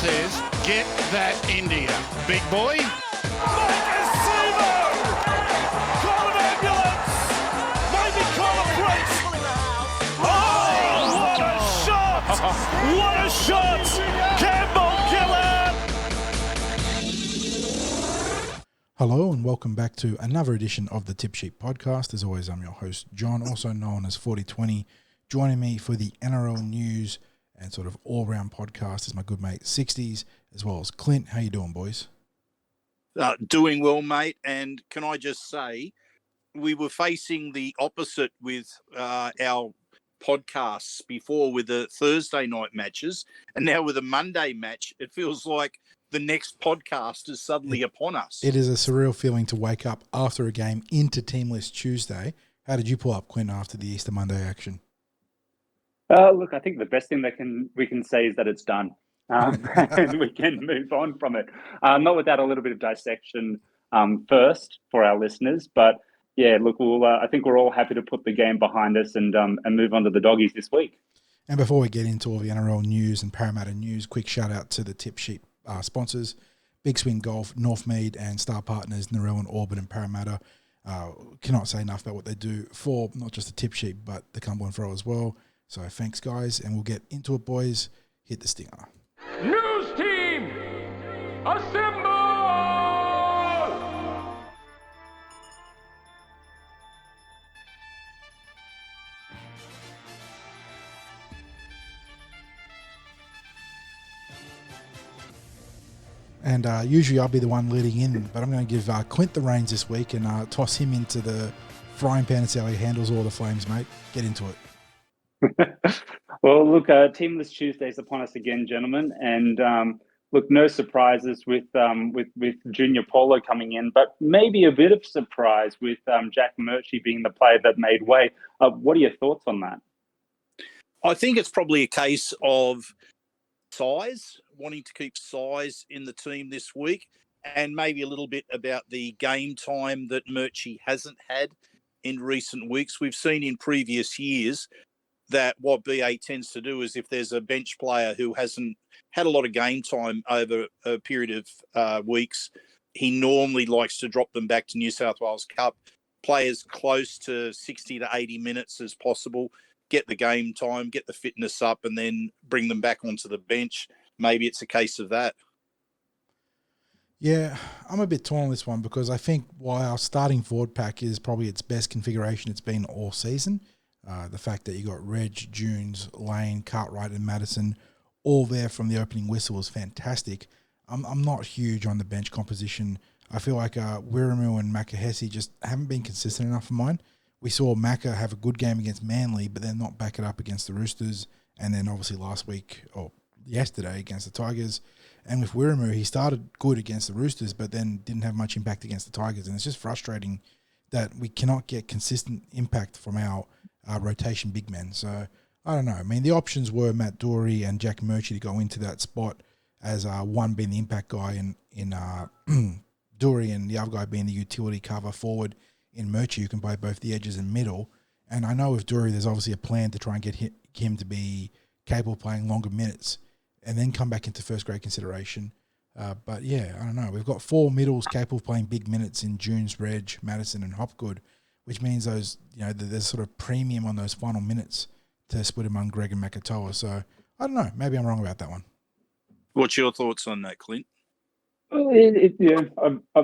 says, get that India. Big boy. Call an ambulance! Maybe call a police! Oh, what a shot! What a shot! Campbell killer! Hello and welcome back to another edition of the Tip Sheet podcast. As always, I'm your host, John, also known as Forty20. Joining me for the NRL news and sort of all-round podcast is my good mate, Sixties, as well as Clint. How you doing, boys? Doing well, mate. And can I just say, we were facing the opposite with our podcasts before with the Thursday night matches, and now with a Monday match, it feels like the next podcast is suddenly upon us. It is a surreal feeling to wake up after a game into Teamless Tuesday. How did you pull up, Clint, after the Easter Monday action? Look, I think the best thing we can say is that it's done, and we can move on from it. Not without a little bit of dissection first for our listeners, but yeah, look, I think we're all happy to put the game behind us and move on to the doggies this week. And before we get into all the NRL news and Parramatta news, quick shout out to the Tip Sheet sponsors: Big Swing Golf, Northmead, and star partners NRL and Auburn and Parramatta. Cannot say enough about what they do for not just the Tip Sheet, but the Cumberland Throw as well. So thanks, guys, and we'll get into it, boys. Hit the stinger. News team, assemble! And usually I'll be the one leading in, but I'm going to give Clint the reins this week and toss him into the frying pan and see how he handles all the flames, mate. Get into it. Well, look, Teamless Tuesday's upon us again, gentlemen, and look, no surprises with Junior Paulo coming in, but maybe a bit of surprise with Jack Murchie being the player that made way. What are your thoughts on that? I think it's probably a case of size, wanting to keep size in the team this week, and maybe a little bit about the game time that Murchie hasn't had in recent weeks. We've seen in previous years that what BA tends to do is if there's a bench player who hasn't had a lot of game time over a period of weeks, he normally likes to drop them back to New South Wales Cup, play as close to 60 to 80 minutes as possible, get the game time, get the fitness up, and then bring them back onto the bench. Maybe it's a case of that. Yeah, I'm a bit torn on this one because I think while our starting forward pack is probably its best configuration it's been all season, the fact that you got Reg, Junes, Lane, Cartwright and Madison all there from the opening whistle was fantastic. I'm not huge on the bench composition. I feel like Wiremu and Makahesi just haven't been consistent enough for mine. We saw Maka have a good game against Manly, but then not back it up against the Roosters, and then obviously last week, or yesterday, against the Tigers. And with Wiremu, he started good against the Roosters, but then didn't have much impact against the Tigers. And it's just frustrating that we cannot get consistent impact from our rotation big men. So, I don't know. I mean, the options were Matt Doueihi and Jack Murchie to go into that spot as one being the impact guy in Doueihi and the other guy being the utility cover forward in Murchie, who can play both the edges and middle. And I know with Doueihi, there's obviously a plan to try and get him to be capable of playing longer minutes and then come back into first grade consideration. But yeah, I don't know. We've got four middles capable of playing big minutes in Junes, Reg, Madison and Hopgood, which means those, there's sort of premium on those final minutes to split among Greg and Makatoa. So I don't know. Maybe I'm wrong about that one. What's your thoughts on that, Clint? Well,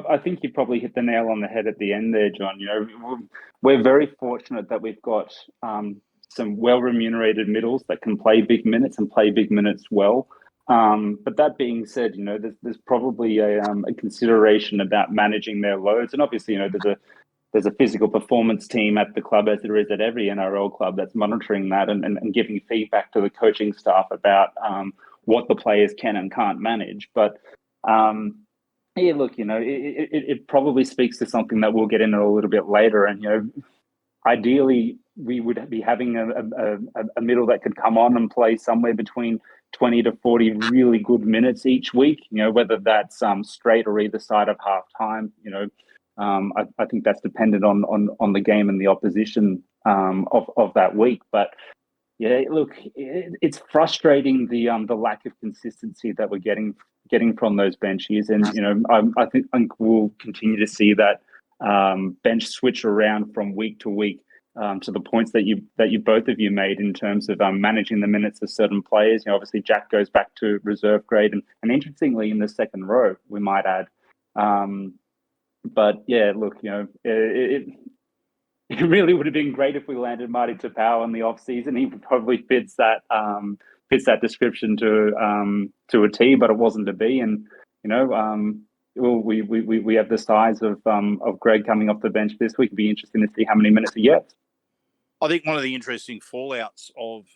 I think you probably hit the nail on the head at the end there, John. We're very fortunate that we've got some well-remunerated middles that can play big minutes and play big minutes well. But that being said, there's probably a consideration about managing their loads, and obviously, there's a physical performance team at the club, as there is at every NRL club, that's monitoring that and giving feedback to the coaching staff about what the players can and can't manage. But yeah, look, it probably speaks to something that we'll get into a little bit later. And ideally, we would be having a middle that could come on and play somewhere between 20 to 40 really good minutes each week, whether that's straight or either side of half time. I think that's dependent on the game and the opposition of that week. But Yeah, look, it's frustrating the lack of consistency that we're getting from those benches, and I think we'll continue to see that bench switch around from week to week. To the points that you both of you made in terms of managing the minutes of certain players. Obviously Jack goes back to reserve grade, and interestingly in the second row, we might add. But yeah, look, it really would have been great if we landed Marty Tapau in the off season. He probably fits that description to a T, but it wasn't to be. And we have the size of Greg coming off the bench this week. It'd be interesting to see how many minutes he gets. I think one of the interesting fallouts of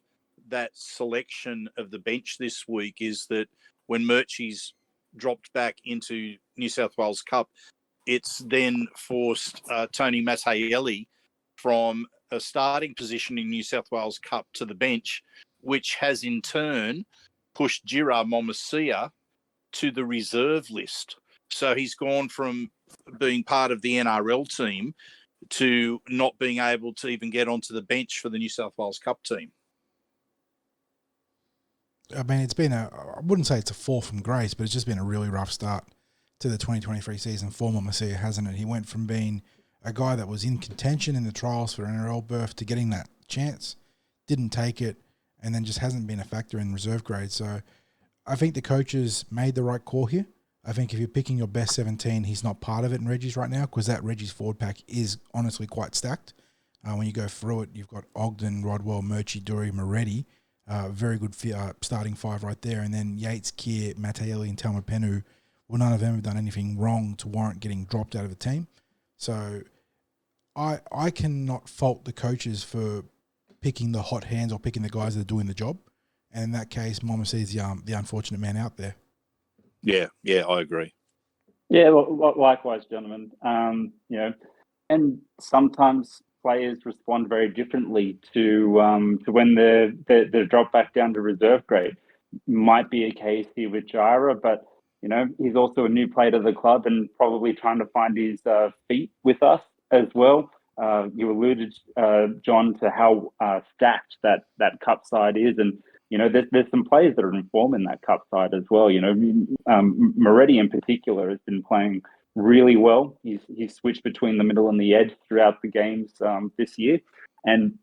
that selection of the bench this week is that when Murchie's dropped back into New South Wales Cup, it's then forced Tony Mattielli from a starting position in New South Wales Cup to the bench, which has in turn pushed Jira Momasia to the reserve list. So he's gone from being part of the NRL team to not being able to even get onto the bench for the New South Wales Cup team. I mean, it's been I wouldn't say it's a fall from grace, but it's just been a really rough start to the 2023 season for Momasia, hasn't it? He went from being a guy that was in contention in the trials for NRL berth to getting that chance, didn't take it, and then just hasn't been a factor in reserve grade. So I think the coaches made the right call here. I think if you're picking your best 17, he's not part of it in Reggie's right now, because that Reggie's forward pack is honestly quite stacked. When you go through it, you've got Ogden, Rodwell, Murchie, Doueihi, Moretti. Very good starting five right there. And then Yates, Keir, Mattielli, and Talmapenu, well, none of them have done anything wrong to warrant getting dropped out of the team. So I cannot fault the coaches for picking the hot hands or picking the guys that are doing the job. And in that case, Momasia is the unfortunate man out there. Yeah, I agree. Yeah, likewise, gentlemen. And sometimes players respond very differently to when they're dropped back down to reserve grade. Might be a case here with Jira, but he's also a new player to the club and probably trying to find his feet with us as well. You alluded, John, to how stacked that cup side is, and there's some players that are in form in that cup side as well. Moretti in particular has been playing really well. He's switched between the middle and the edge throughout the games this year, and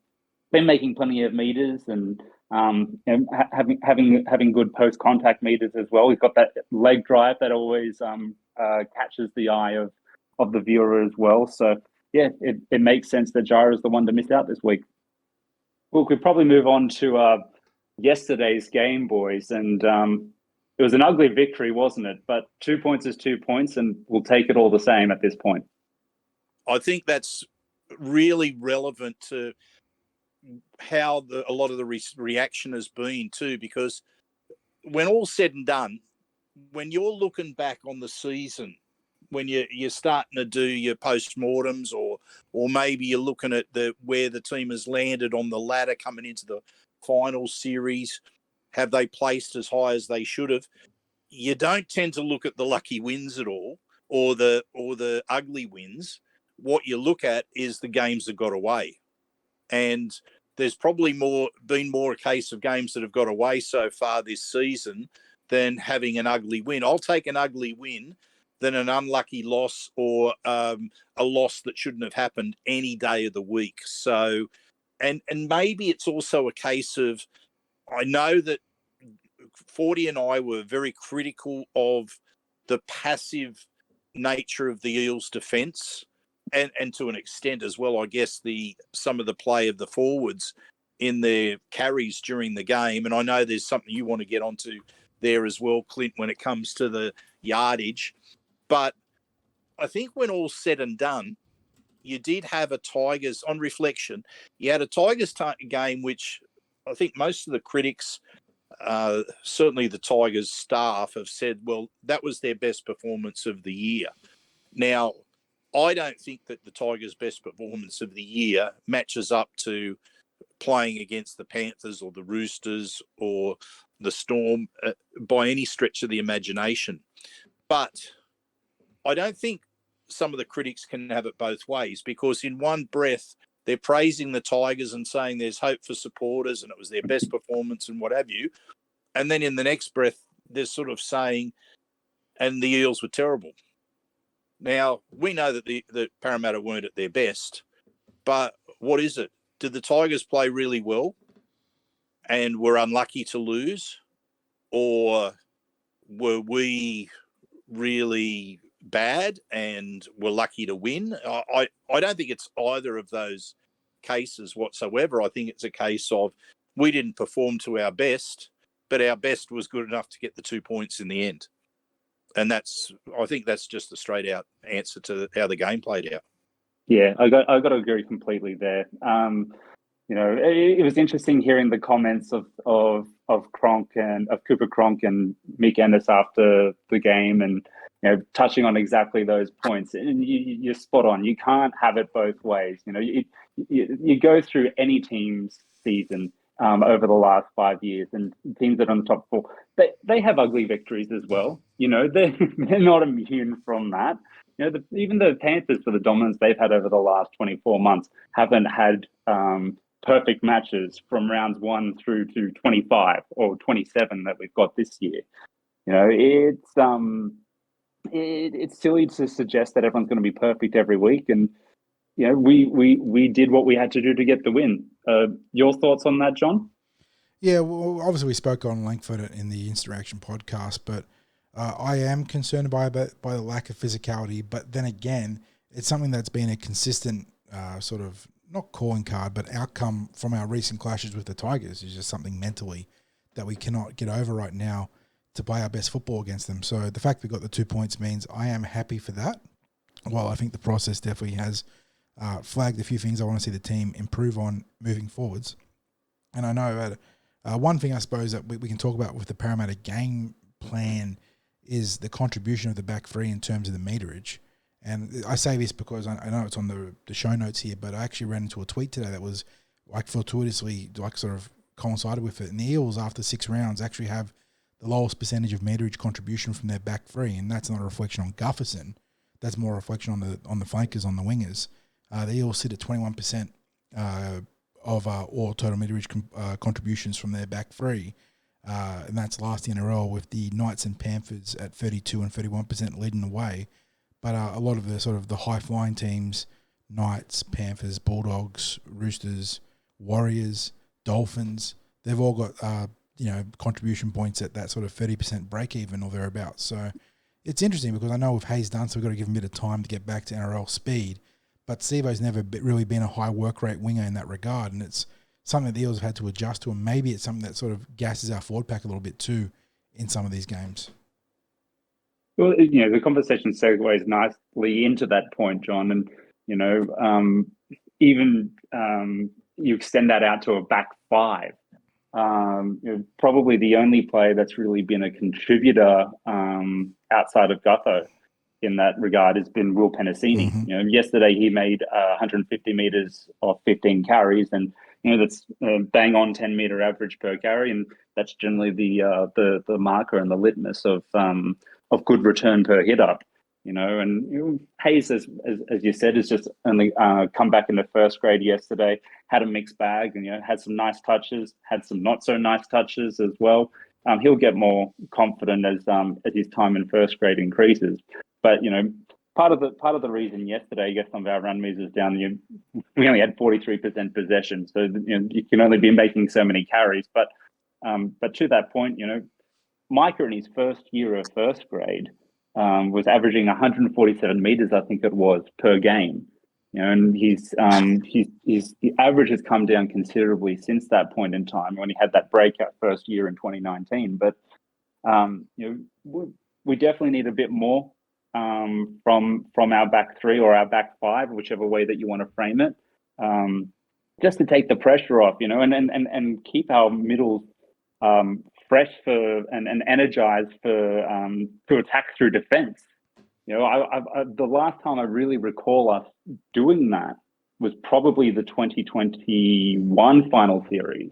been making plenty of meters and having good post contact meters as well. He's got that leg drive that always catches the eye of the viewer as well. So yeah, it makes sense that Jira is the one to miss out this week. We'll probably move on to yesterday's game, boys, and it was an ugly victory, wasn't it? But 2 points is 2 points, and we'll take it all the same at this point. I think that's really relevant to how a lot of the reaction has been too, because when all's said and done, when you're looking back on the season, when you're starting to do your postmortems, or maybe you're looking at where the team has landed on the ladder coming into the final series, have they placed as high as they should have? You don't tend to look at the lucky wins at all, or the ugly wins. What you look at is the games that got away, and there's probably been more a case of games that have got away so far this season than having an ugly win. I'll take an ugly win than an unlucky loss, or a loss that shouldn't have happened any day of the week. So, and maybe it's also a case of, I know that Forty and I were very critical of the passive nature of the Eels' defence, and to an extent as well, I guess, some of the play of the forwards in their carries during the game. And I know there's something you want to get onto there as well, Clint, when it comes to the yardage. But I think when all's said and done, you did have a Tigers, on reflection, you had a Tigers game which I think most of the critics, certainly the Tigers staff, have said, well, that was their best performance of the year. Now, I don't think that the Tigers' best performance of the year matches up to playing against the Panthers or the Roosters or the Storm by any stretch of the imagination. But I don't think some of the critics can have it both ways, because in one breath, They're praising the Tigers and saying there's hope for supporters and it was their best performance and what have you. And then in the next breath, they're sort of saying, and the Eels were terrible. Now, we know that Parramatta weren't at their best, but what is it? Did the Tigers play really well and were unlucky to lose? Or were we really bad and were lucky to win? I don't think it's either of those cases whatsoever. I think it's a case of we didn't perform to our best, but our best was good enough to get the 2 points in the end. And I think that's just a straight out answer to how the game played out. Yeah, I got to agree completely there. It was interesting hearing the comments of Cooper Cronk and Mick Ennis after the game, and touching on exactly those points. And you're spot on. You can't have it both ways. You go through any team's season over the last 5 years, and teams that are on the top four, they have ugly victories as well. They're not immune from that. Even the Panthers, for the dominance they've had over the last 24 months, haven't had perfect matches from rounds 1 through to 25 or 27 that we've got this year. It's silly to suggest that everyone's going to be perfect every week, and we did what we had to do to get the win. Your thoughts on that, John? Yeah, well, obviously we spoke on length of it in the Insta-Action podcast, but I am concerned by the lack of physicality. But then again, it's something that's been a consistent sort of, not calling card, but outcome from our recent clashes with the Tigers. Is just something mentally that we cannot get over right now to play our best football against them. So the fact we got the 2 points means I am happy for that. While I think the process definitely has flagged a few things I want to see the team improve on moving forwards. And I know one thing I suppose that we can talk about with the Parramatta game plan is the contribution of the back three in terms of the meterage. And I say this because I know it's on the show notes here, but I actually ran into a tweet today that was like fortuitously like sort of coincided with it. And the Eels, after 6 rounds, actually have the lowest percentage of meterage contribution from their back three, and that's not a reflection on Gufferson. That's more a reflection on the flankers, on the wingers. The Eels sit at 21% of all total meterage contributions from their back three, and that's last in NRL, with the Knights and Panthers at 32 and 31% leading the way. But a lot of the sort of the high-flying teams, Knights, Panthers, Bulldogs, Roosters, Warriors, Dolphins, they've all got contribution points at that sort of 30% break-even or thereabouts. So it's interesting because I know with Hayes Dunn, so we've got to give him a bit of time to get back to NRL speed. But Sivo's never really been a high work rate winger in that regard, and it's something that the Eels have had to adjust to, and maybe it's something that sort of gasses our forward pack a little bit too in some of these games. Well, the conversation segues nicely into that point, John, and even you extend that out to a back five. Probably the only player that's really been a contributor outside of Gutho in that regard has been Will Penasini. Mm-hmm. Yesterday he made 150 meters off 15 carries, and that's bang on 10-meter average per carry, and that's generally the marker and the litmus of good return per hit up. And Hayes, as you said, has just only come back into first grade yesterday, had a mixed bag, and had some nice touches, had some not so nice touches as well. He'll get more confident as his time in first grade increases. But part of the reason yesterday, I guess, some of our run meters down, we only had 43% possession, so you can only be making so many carries. But to that point, Micah in his first year of first grade was averaging 147 meters, I think it was, per game. And his average has come down considerably since that point in time when he had that breakout first year in 2019. But we definitely need a bit more from our back three or our back five, whichever way that you want to frame it, just to take the pressure off, and keep our middles fresh and energized to attack through defense. The last time I really recall us doing that was probably the 2021 final series,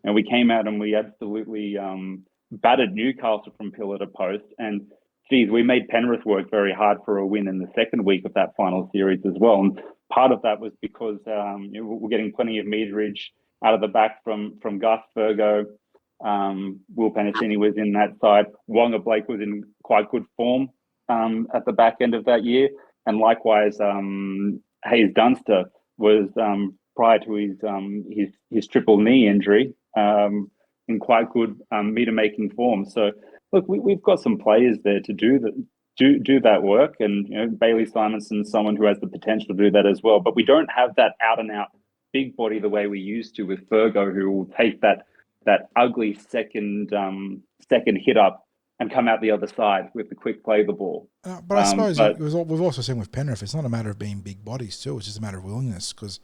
and we came out and we absolutely battered Newcastle from pillar to post. And geez, we made Penrith work very hard for a win in the second week of that final series as well. And part of that was because we're getting plenty of meterage out of the back from Gus, Virgo. Will Penasini was in that side. Wonga Blake was in quite good form at the back end of that year. And likewise, Hayes Dunster was prior to his triple knee injury in quite good meter making form. So look, we've got some players there to do that work, and Bailey Simonson's someone who has the potential to do that as well. But we don't have that out and out big body the way we used to with Virgo, who will take that ugly second hit up and come out the other side with the quick play the ball. But I suppose we've also seen with Penrith, it's not a matter of being big bodies too. It's just a matter of willingness, because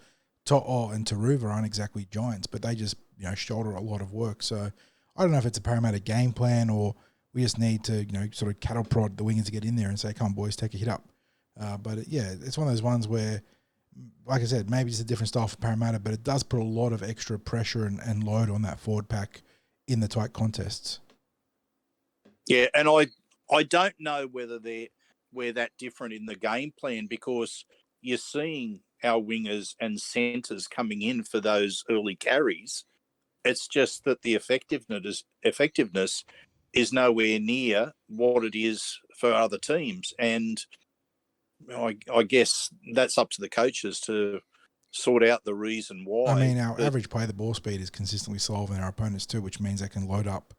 To'o and Taruva aren't exactly giants, but they just shoulder a lot of work. So I don't know if it's a Parramatta game plan, or we just need to sort of cattle prod the wingers to get in there and say, "Come on, boys, take a hit up." But it's one of those ones where, like I said, maybe it's a different style for Parramatta, but it does put a lot of extra pressure and load on that forward pack in the tight contests. Yeah, and I don't know whether we're that different in the game plan, because you're seeing our wingers and centres coming in for those early carries. It's just that the effectiveness is nowhere near what it is for other teams, and I guess that's up to the coaches to sort out the reason why. I mean, our average play the ball speed is consistently slower than our opponents too, which means they can load up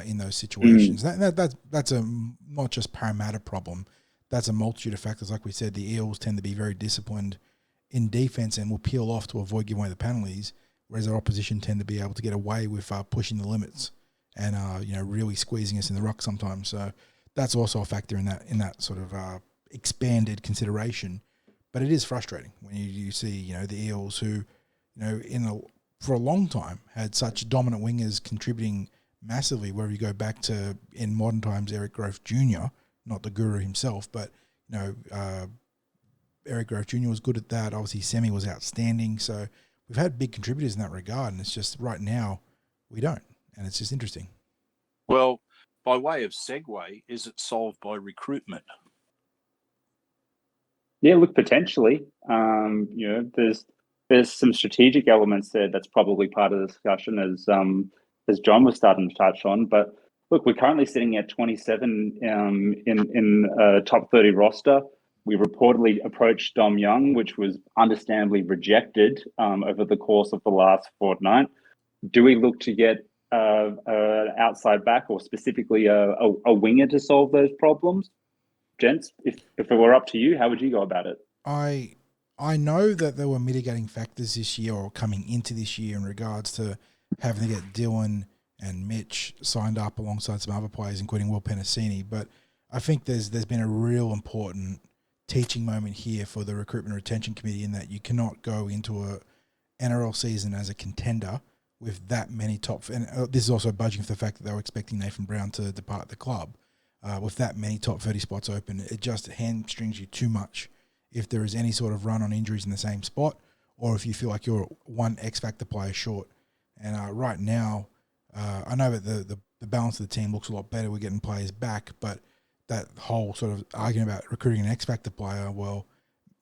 in those situations. That's a not just Parramatta problem. That's a multitude of factors. Like we said, the Eels tend to be very disciplined in defence and will peel off to avoid giving away the penalties, whereas our opposition tend to be able to get away with pushing the limits and really squeezing us in the ruck sometimes. So that's also a factor in that sort of expanded consideration. But it is frustrating when you see the Eels, who for a long time had such dominant wingers contributing massively. Where you go back to, in modern times, Eric Grove Jr., not the guru himself, but Eric Grove Jr. was good at that. Obviously, Semi was outstanding. So we've had big contributors in that regard, and it's just right now we don't, and it's just interesting. Well, by way of segue, is it solved by recruitment? Yeah, look, potentially. There's some strategic elements there that's probably part of the discussion, as John was starting to touch on. But look, we're currently sitting at 27 in a top 30 roster. We reportedly approached Dom Young, which was understandably rejected over the course of the last fortnight. Do we look to get an outside back, or specifically a winger, to solve those problems? Gents, if it were up to you, how would you go about it? I know that there were mitigating factors this year, or coming into this year, in regards to having to get Dylan and Mitch signed up alongside some other players, including Will Penasini. But I think there's been a real important teaching moment here for the Recruitment and Retention Committee, in that you cannot go into a NRL season as a contender with that many and this is also budging for the fact that they were expecting Nathan Brown to depart the club. With that many top 30 spots open, it just hamstrings you too much if there is any sort of run on injuries in the same spot, or if you feel like you're one X-factor player short. And right now, I know that the balance of the team looks a lot better. We're getting players back, but that whole sort of argument about recruiting an X-factor player, well,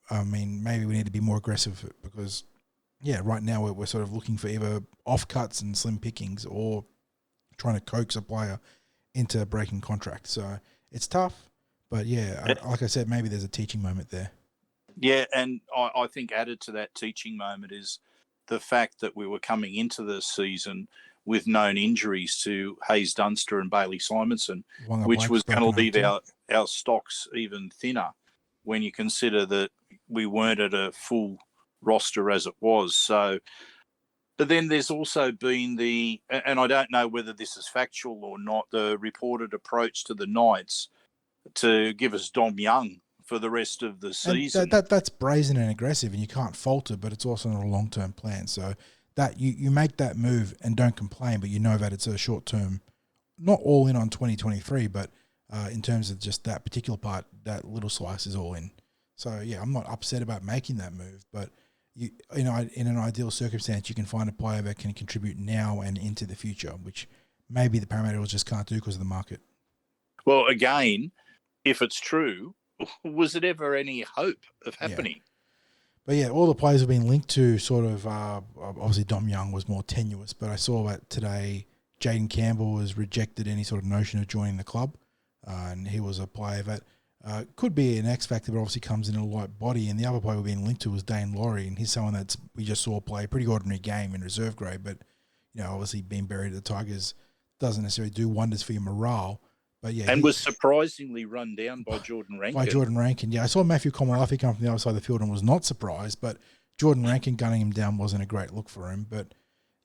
I mean, maybe we need to be more aggressive, because, right now we're sort of looking for either off-cuts and slim pickings, or trying to coax a player into a breaking contract. So it's tough, but like I said, maybe there's a teaching moment there. Yeah, and I think added to that teaching moment is the fact that we were coming into the season with known injuries to Hayes Dunster and Bailey Simonson, which was going to leave our stocks even thinner when you consider that we weren't at a full roster as it was. So, but then there's also been and I don't know whether this is factual or not, the reported approach to the Knights to give us Dom Young for the rest of the season. That's brazen and aggressive, and you can't fault it, but it's also not a long-term plan. So that you make that move and don't complain, but you know that it's a short-term, not all in on 2023, but in terms of just that particular part, that little slice is all in. So, I'm not upset about making that move, but in an ideal circumstance, you can find a player that can contribute now and into the future, which maybe the Parramatta just can't do because of the market. Well, again, if it's true, was it ever any hope of happening? But yeah, all the players have been linked to sort of, obviously Dom Young was more tenuous, but I saw that today Jayden Campbell has rejected any sort of notion of joining the club. And he was a player that could be an X factor, but obviously comes in a light body. And the other player we're being linked to was Dane Laurie, and he's someone that we just saw play a pretty ordinary game in reserve grade, but obviously being buried at the Tigers doesn't necessarily do wonders for your morale. But yeah, and was surprisingly run down by Jordan Rankin. Yeah, I saw Matthew Komalafi come from the other side of the field and was not surprised, but Jordan Rankin gunning him down wasn't a great look for him. But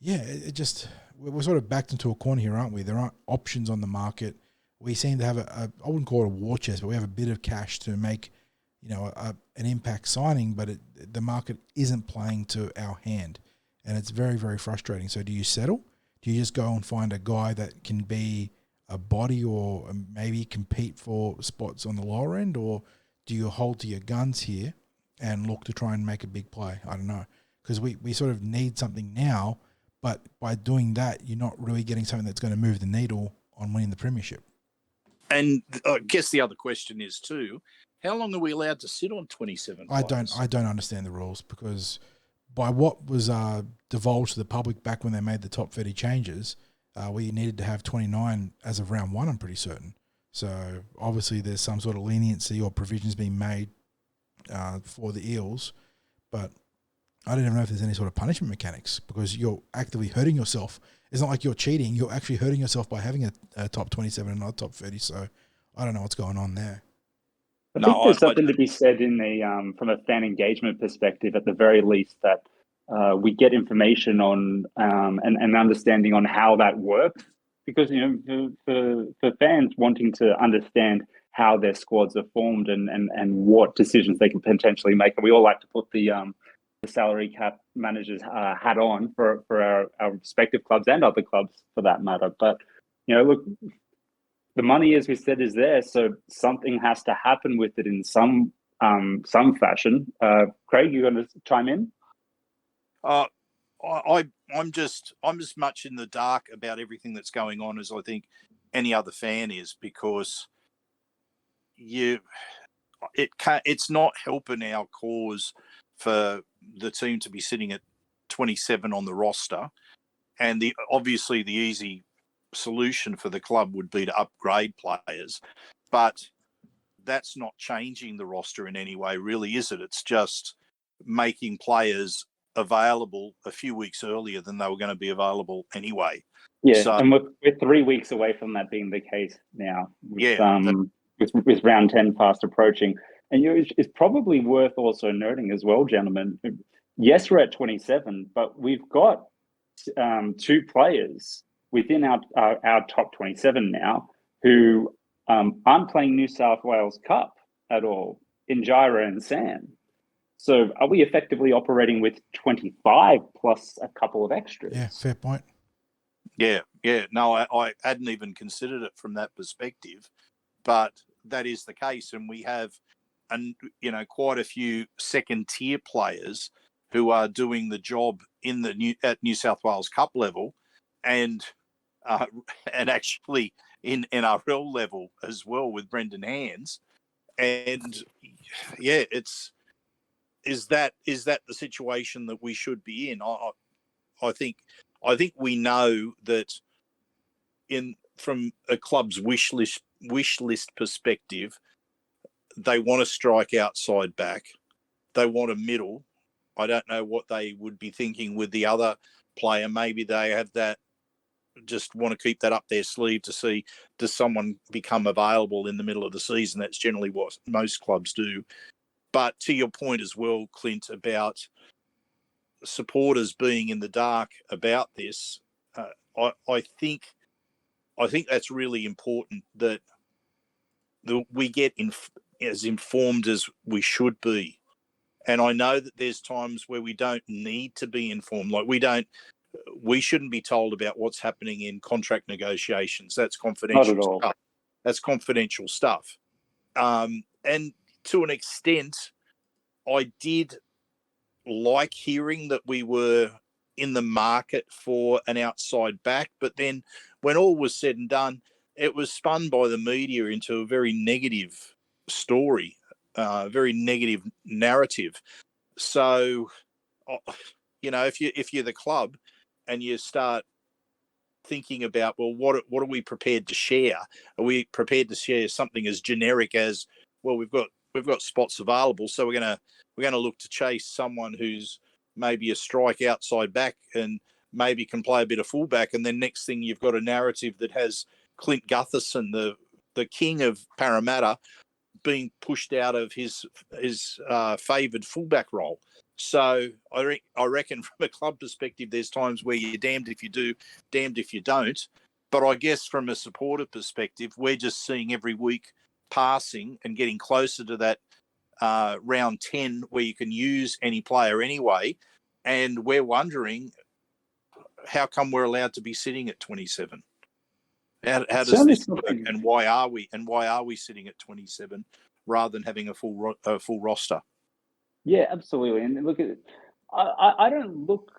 yeah, we're sort of backed into a corner here, aren't we? There aren't options on the market. We seem to have I wouldn't call it a war chest, but we have a bit of cash to make, an impact signing, but the market isn't playing to our hand, and it's very, very frustrating. So do you settle? Do you just go and find a guy that can be a body or maybe compete for spots on the lower end, or do you hold to your guns here and look to try and make a big play? I don't know, because we sort of need something now, but by doing that, you're not really getting something that's going to move the needle on winning the premiership. And I guess the other question is too, how long are we allowed to sit on 27 players? I don't understand the rules, because by what was divulged to the public back when they made the top 30 changes, we needed to have 29 as of round one, I'm pretty certain. So obviously there's some sort of leniency or provisions being made for the Eels, but I don't even know if there's any sort of punishment mechanics, because you're actively hurting yourself. It's not like you're cheating. You're actually hurting yourself by having a top 27 and not top 30. So I don't know what's going on there. I think there's something to be said in the from a fan engagement perspective, at the very least, that we get information on and understanding on how that works, because for fans wanting to understand how their squads are formed and what decisions they can potentially make, and we all like to put the salary cap manager's hat on for our respective clubs and other clubs for that matter. But look, the money, as we said, is there, so something has to happen with it in some fashion. Craig, you going to chime in? I'm just much in the dark about everything that's going on as I think any other fan is, because it's not helping our cause for the team to be sitting at 27 on the roster, and obviously the easy solution for the club would be to upgrade players, but that's not changing the roster in any way, really, is it? It's just making players available a few weeks earlier than they were going to be available anyway. Yeah, so, and we're 3 weeks away from that being the case now. With round 10 fast approaching. And it's probably worth also noting as well, gentlemen, yes, we're at 27, but we've got 2 players within our top 27 now who aren't playing New South Wales Cup at all, Injira and Sam. So are we effectively operating with 25 plus a couple of extras? Yeah, fair point. Yeah. No, I hadn't even considered it from that perspective, but that is the case. And we have, quite a few second-tier players who are doing the job at New South Wales Cup level, and actually in NRL level as well with Brendan Hands. And yeah, is that the situation that we should be in? I think we know that from a club's wish list perspective, they want to strike outside back. They want a middle. I don't know what they would be thinking with the other player. Maybe they have that, just want to keep that up their sleeve to see, does someone become available in the middle of the season? That's generally what most clubs do. But to your point as well, Clint, about supporters being in the dark about this, I think that's really important, that we get as informed as we should be. And I know that there's times where we don't need to be informed. Like we shouldn't be told about what's happening in contract negotiations. That's confidential Not at all. stuff. That's confidential stuff. And to an extent, I did like hearing that we were in the market for an outside back, but then when all was said and done, it was spun by the media into a very negative story, very negative narrative. So, if you're the club and you start thinking about, well, what are we prepared to share? Are we prepared to share something as generic as, well, we've got spots available, so we're gonna look to chase someone who's maybe a strike outside back and maybe can play a bit of fullback, and then next thing you've got a narrative that has Clint Gutherson, the king of Parramatta, being pushed out of his favoured fullback role. So I reckon from a club perspective, there's times where you're damned if you do, damned if you don't. But I guess from a supporter perspective, we're just seeing every week passing and getting closer to that round 10 where you can use any player anyway. And we're wondering, how come we're allowed to be sitting at 27? How does this work, and why are we sitting at 27 rather than having a full roster? Yeah, absolutely. And look at, I don't look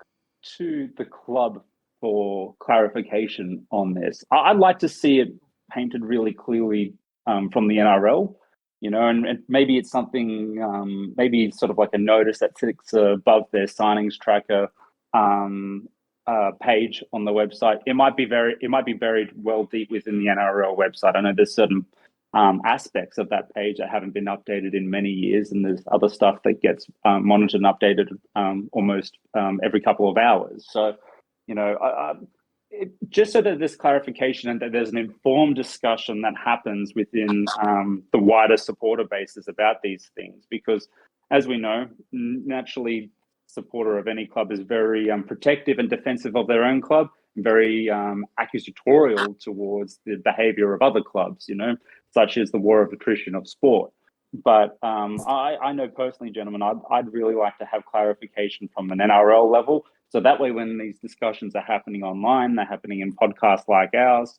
to the club for clarification on this. I'd like to see it painted really clearly from the NRL, and maybe it's something, maybe sort of like a notice that sits above their signings tracker page on the website. It might be buried well deep within the NRL website. I know there's certain aspects of that page that haven't been updated in many years, and there's other stuff that gets monitored and updated almost every couple of hours. So, just so that there's clarification and that there's an informed discussion that happens within the wider supporter bases about these things, because as we know, naturally, supporter of any club is very protective and defensive of their own club, very accusatorial towards the behavior of other clubs, such as the war of attrition of sport. But I know personally, gentlemen, I'd really like to have clarification from an NRL level. So that way, when these discussions are happening online, they're happening in podcasts like ours,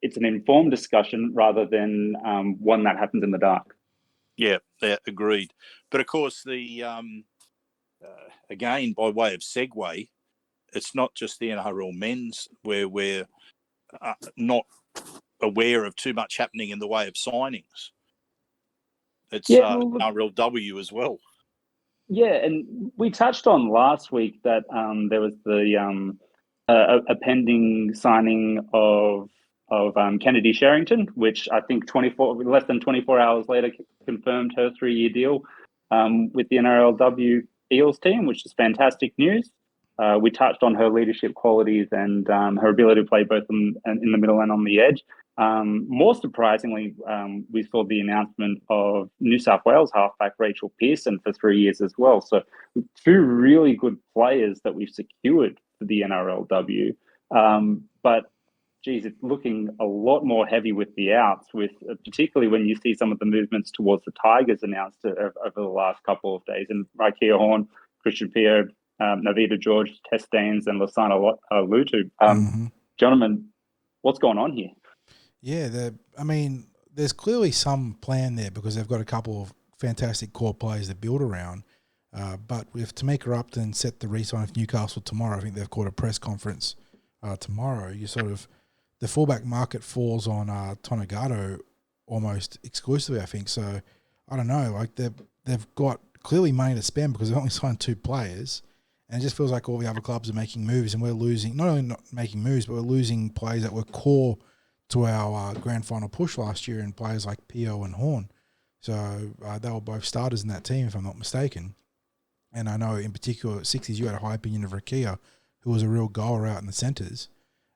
it's an informed discussion rather than one that happens in the dark. Yeah, agreed. But of course, again, by way of segue, it's not just the NRL men's where we're not aware of too much happening in the way of signings. It's NRLW as well. Yeah, and we touched on last week that there was a pending signing of Kennedy Sherrington, which I think less than 24 hours later confirmed her 3-year deal with the NRLW Eels team, which is fantastic news. We touched on her leadership qualities and her ability to play both in the middle and on the edge. More surprisingly, we saw the announcement of New South Wales halfback Rachel Pearson for 3 years as well. So 2 really good players that we've secured for the NRLW. But geez, it's looking a lot more heavy with the outs, with particularly when you see some of the movements towards the Tigers announced over the last couple of days. And Rakia Horn, Christian Pierre, Navita George, Tess Daines, and Lasana Lutu. Gentlemen, what's going on here? Yeah, there's clearly some plan there because they've got a couple of fantastic core players to build around. But with Tamika Upton set the re-sign of Newcastle tomorrow, I think they've called a press conference tomorrow. The fullback market falls on Tonegado almost exclusively, I think. So I don't know. Like they've got clearly money to spend because they've only signed 2 players, and it just feels like all the other clubs are making moves, and we're losing. Not only not making moves, but we're losing players that were core to our grand final push last year, and players like Pio and Horn. So they were both starters in that team, if I'm not mistaken. And I know in particular at Sixties, you had a high opinion of Rakia, who was a real goaler out in the centres.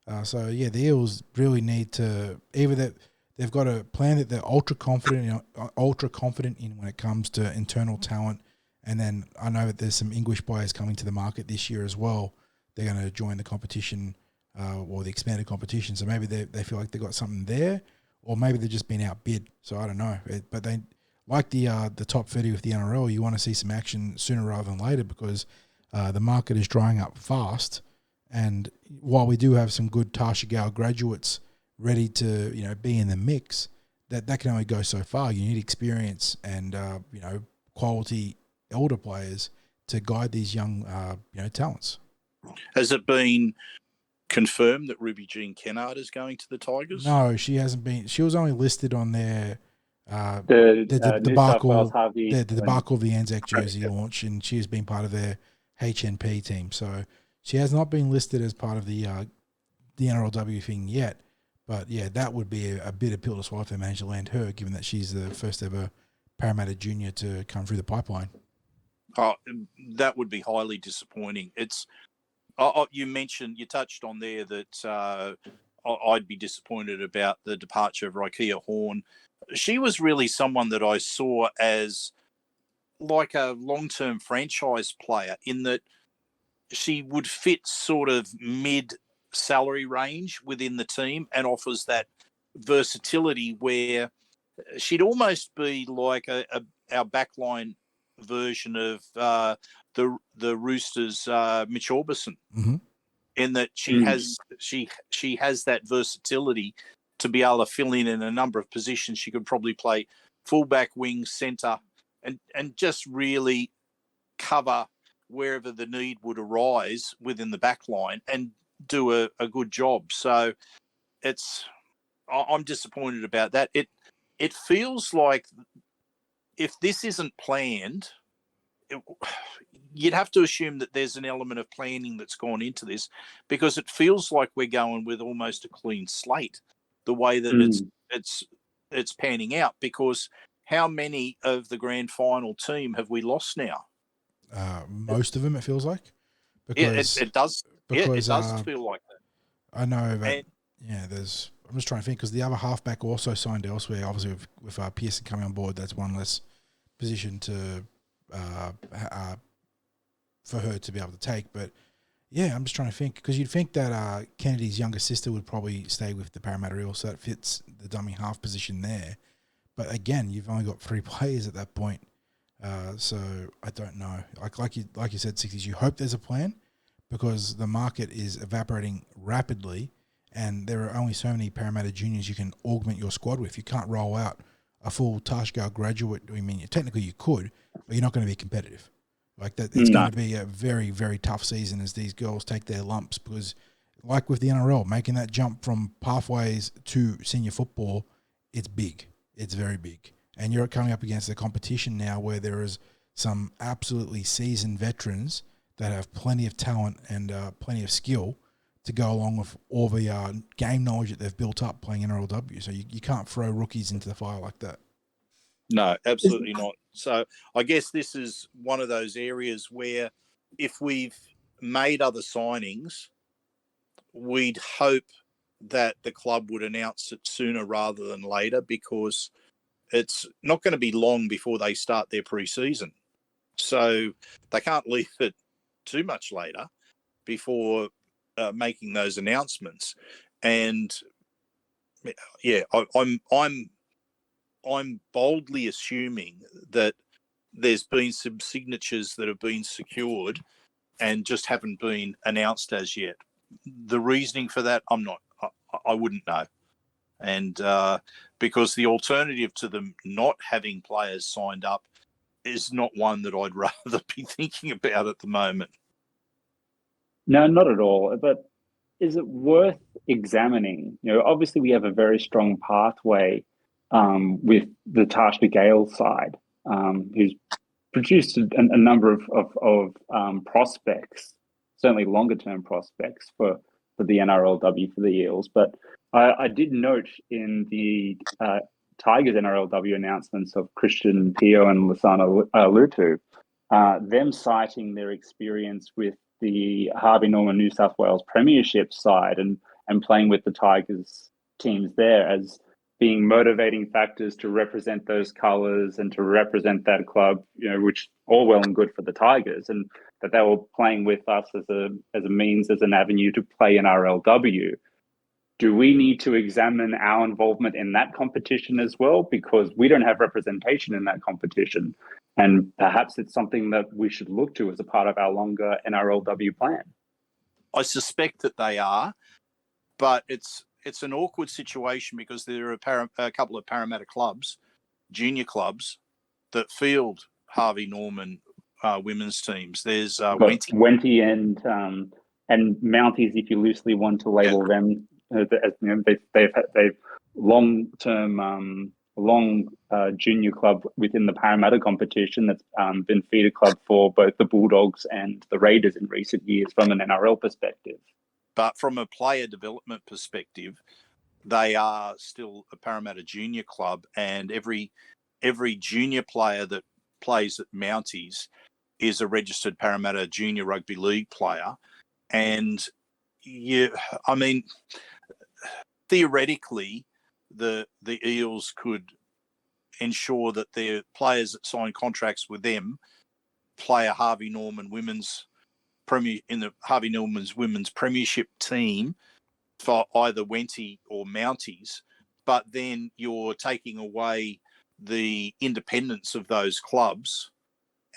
The Eels really need to either they've got a plan that they're ultra confident in when it comes to internal talent, and then I know that there's some English players coming to the market this year as well. They're going to join the competition or the expanded competition. So maybe they feel like they've got something there, or maybe they've just been outbid. So I don't know. But they like the top 30 with the NRL. You want to see some action sooner rather than later because the market is drying up fast. And while we do have some good Tarsha Gale graduates ready to, be in the mix, that can only go so far. You need experience and, quality elder players to guide these young, talents. Has it been confirmed that Ruby Jean Kennard is going to the Tigers? No, she hasn't been. She was only listed on their The New South Wales debacle, Harvey. the debacle of the Anzac jersey launch, and she has been part of their HNP team. So she has not been listed as part of the NRLW thing yet. But yeah, that would be a bitter pill to swallow if they manage to land her, given that she's the first ever Parramatta junior to come through the pipeline. Oh, that would be highly disappointing. It's you touched on there that I'd be disappointed about the departure of Rikea Horn. She was really someone that I saw as like a long-term franchise player in that she would fit sort of mid-salary range within the team and offers that versatility where she'd almost be like our backline version of the Roosters, Mitch Orbison, in that she has that versatility to be able to fill in a number of positions. She could probably play fullback, wing, centre, and just really cover wherever the need would arise within the back line and do a good job. So I'm disappointed about that. It feels like if this isn't planned, you'd have to assume that there's an element of planning that's gone into this, because it feels like we're going with almost a clean slate, the way that it's panning out. Because how many of the grand final team have we lost now? Most of them, it feels like. Because it does. Because, it does feel like that. I know that. I'm just trying to think, because the other halfback also signed elsewhere. Obviously, with Pearson coming on board, that's one less position to for her to be able to take. But yeah, I'm just trying to think, because you'd think that Kennedy's younger sister would probably stay with the Parramatta Eels, so that fits the dummy half position there. But again, you've only got 3 players at that point, so I don't know. Like you said, Sixties, you hope there's a plan, because the market is evaporating rapidly, and there are only so many Parramatta juniors you can augment your squad with. You can't roll out a full Tashgar graduate. I mean, technically you could, but you're not going to be competitive. Like that, it's going to be a very, very tough season as these girls take their lumps, because like with the NRL, making that jump from pathways to senior football, it's big. It's very big. And you're coming up against a competition now where there is some absolutely seasoned veterans that have plenty of talent and plenty of skill to go along with all the game knowledge that they've built up playing NRLW. So you can't throw rookies into the fire like that. No, absolutely not. So I guess this is one of those areas where if we've made other signings, we'd hope that the club would announce it sooner rather than later, because it's not going to be long before they start their pre-season. So they can't leave it too much later before making those announcements. And yeah, I'm boldly assuming that there's been some signatures that have been secured and just haven't been announced as yet. The reasoning for that, I wouldn't know. And because the alternative to them not having players signed up is not one that I'd rather be thinking about at the moment. No, not at all. But is it worth examining? Obviously we have a very strong pathway with the Tarsha Gale side, who's produced a number of prospects, certainly longer term prospects for the NRLW, for the Eels. But I did note in the Tigers NRLW announcements of Christian Pio and Lasana Lutu, them citing their experience with the Harvey Norman New South Wales Premiership side and playing with the Tigers teams there as being motivating factors to represent those colours and to represent that club, which all well and good for the Tigers, and that they were playing with us as a means, as an avenue to play in RLW. Do we need to examine our involvement in that competition as well? Because we don't have representation in that competition. And perhaps it's something that we should look to as a part of our longer NRLW plan. I suspect that they are, but it's an awkward situation because there are a couple of Parramatta clubs, junior clubs, that field Harvey Norman women's teams. There's Wenty and Mounties, if you loosely want to label them. They've long-term junior club within the Parramatta competition that's been feeder club for both the Bulldogs and the Raiders in recent years from an NRL perspective. But from a player development perspective, they are still a Parramatta junior club, and every junior player that plays at Mounties is a registered Parramatta junior rugby league player. And theoretically, the Eels could ensure that their players that sign contracts with them play a Harvey Norman women's premiership team for either Wenty or Mounties, but then you're taking away the independence of those clubs,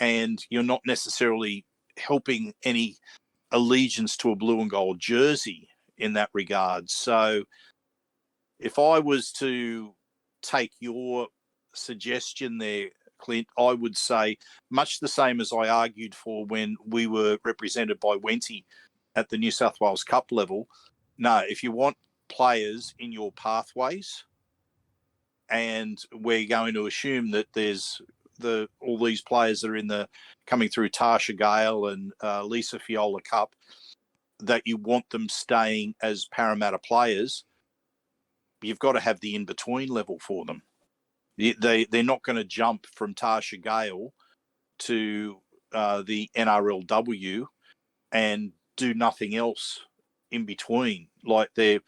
and you're not necessarily helping any allegiance to a blue and gold jersey in that regard. So if I was to take your suggestion there, Clint, I would say much the same as I argued for when we were represented by Wenty at the New South Wales Cup level. No, if you want players in your pathways, and we're going to assume that there's all these players that are coming through Tarsha Gale and Lisa Fiola Cup, that you want them staying as Parramatta players, you've got to have the in-between level for them. They're not going to jump from Tarsha Gale to the NRLW and do nothing else in between. Like they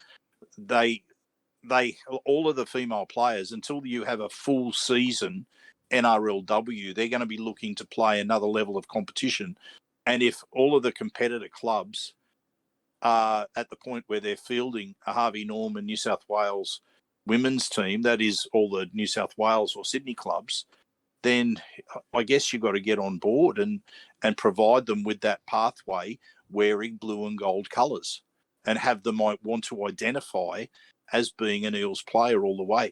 all of the female players, until you have a full season NRLW, they're going to be looking to play another level of competition. And if all of the competitor clubs are at the point where they're fielding a Harvey Norman New South Wales women's team, that is all the New South Wales or Sydney clubs, then I guess you've got to get on board and provide them with that pathway wearing blue and gold colours, and have them want to identify as being an Eels player all the way.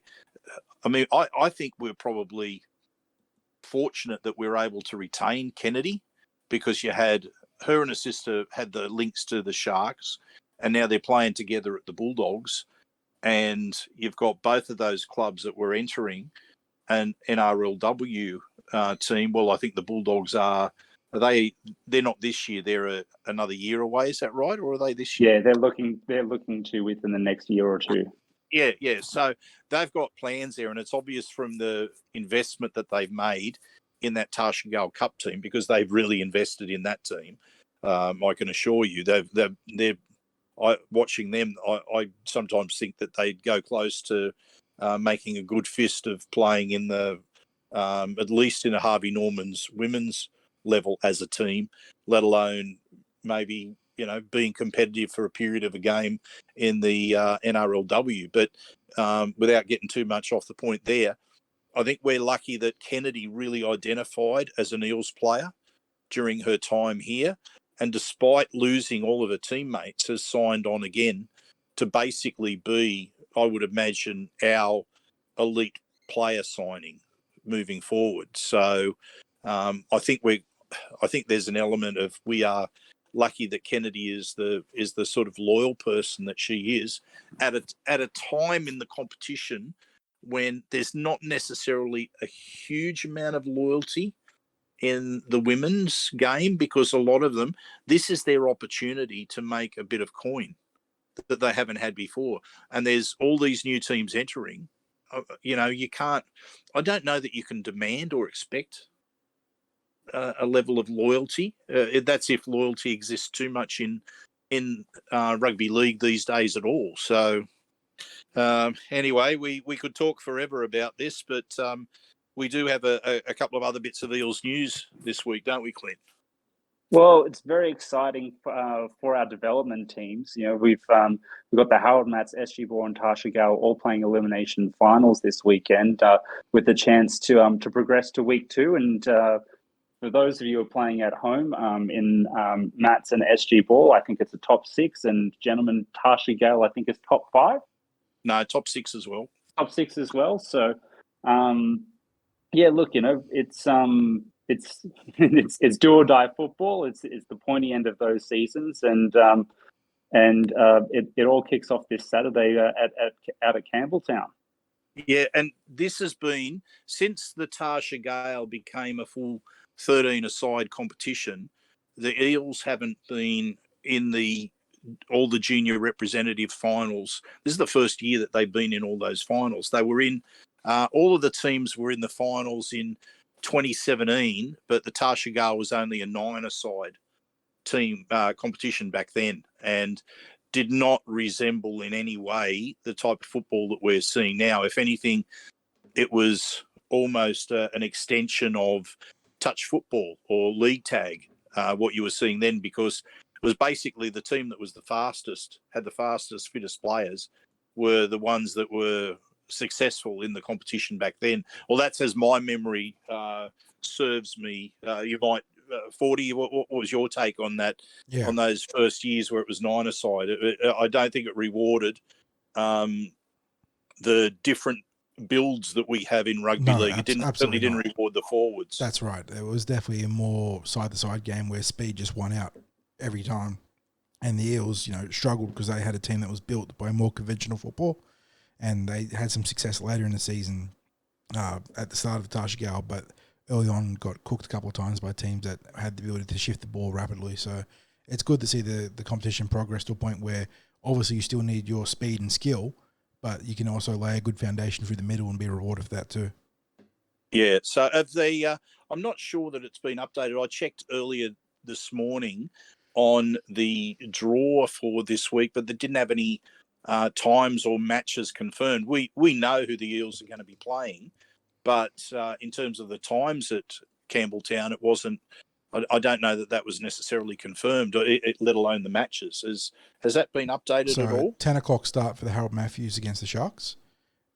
I mean, I think we're probably fortunate that we're able to retain Kennedy, because you had her and her sister had the links to the Sharks, and now they're playing together at the Bulldogs. And you've got both of those clubs that were entering an NRLW team. Well, I think the Bulldogs they're not this year. They're another year away. Is that right? Or are they this year? Yeah, they're looking to within the next year or two. Yeah. So they've got plans there, and it's obvious from the investment that they've made in that Tarsha Gale Cup team, because they've really invested in that team. I can assure you, they're watching them. I sometimes think that they'd go close to making a good fist of playing in the at least in a Harvey Norman's women's level as a team, let alone maybe being competitive for a period of a game in the NRLW. But without getting too much off the point there, I think we're lucky that Kennedy really identified as an Eels player during her time here, and despite losing all of her teammates, has signed on again to basically be, I would imagine, our elite player signing moving forward. So I think there's an element of, we are lucky that Kennedy is the sort of loyal person that she is at a time in the competition when there's not necessarily a huge amount of loyalty in the women's game, because a lot of them, this is their opportunity to make a bit of coin that they haven't had before. And there's all these new teams entering. You can't, I don't know that you can demand or expect a level of loyalty. That's if loyalty exists too much in rugby league these days at all. So anyway, we could talk forever about this, but we do have a couple of other bits of Eels news this week, don't we, Clint? Well, it's very exciting for our development teams. We've got the Harold Matts, SG Ball, and Tarsha Gale all playing elimination finals this weekend, with the chance to progress to week 2. And for those of you who are playing at home, in Matts and SG Ball, I think it's a top 6, and gentlemen, Tarsha Gale, I think is top 5. No, top 6 as well. Top 6 as well. So, yeah, look, it's it's do or die football. It's the pointy end of those seasons, and it all kicks off this Saturday out at Campbelltown. Yeah, and this has been since the Tarsha Gale became a full 13-a-side competition. The Eels haven't been in all the junior representative finals. This is the first year that they've been in all those finals. They were in all of the teams were in the finals in 2017, but the Tarsha Gale was only a 9-a-side team competition back then, and did not resemble in any way the type of football that we're seeing now. If anything, it was almost an extension of touch football or league tag, what you were seeing then, because it was basically the team that was the fastest, had the fastest, fittest players, were the ones that were successful in the competition back then. Well, that's as my memory serves me. You might, 40, what was your take on that, Yeah. on those first years where it was 9-a-side? I don't think it rewarded the different builds that we have in rugby league. It certainly didn't reward the forwards. That's right. It was definitely a more side-to-side game where speed just won out every time. And the Eels, struggled because they had a team that was built by more conventional football, and they had some success later in the season at the start of the Tarsha Gale, but early on got cooked a couple of times by teams that had the ability to shift the ball rapidly. So it's good to see the competition progress to a point where obviously you still need your speed and skill, but you can also lay a good foundation through the middle and be rewarded for that too. Yeah, so I'm not sure that it's been updated. I checked earlier this morning on the draw for this week, but they didn't have any times or matches confirmed. We know who the Eels are going to be playing, but in terms of the times at Campbelltown, it wasn't. I don't know that was necessarily confirmed, let alone the matches. Has that been updated at all? 10 o'clock start for the Harold Matthews against the Sharks,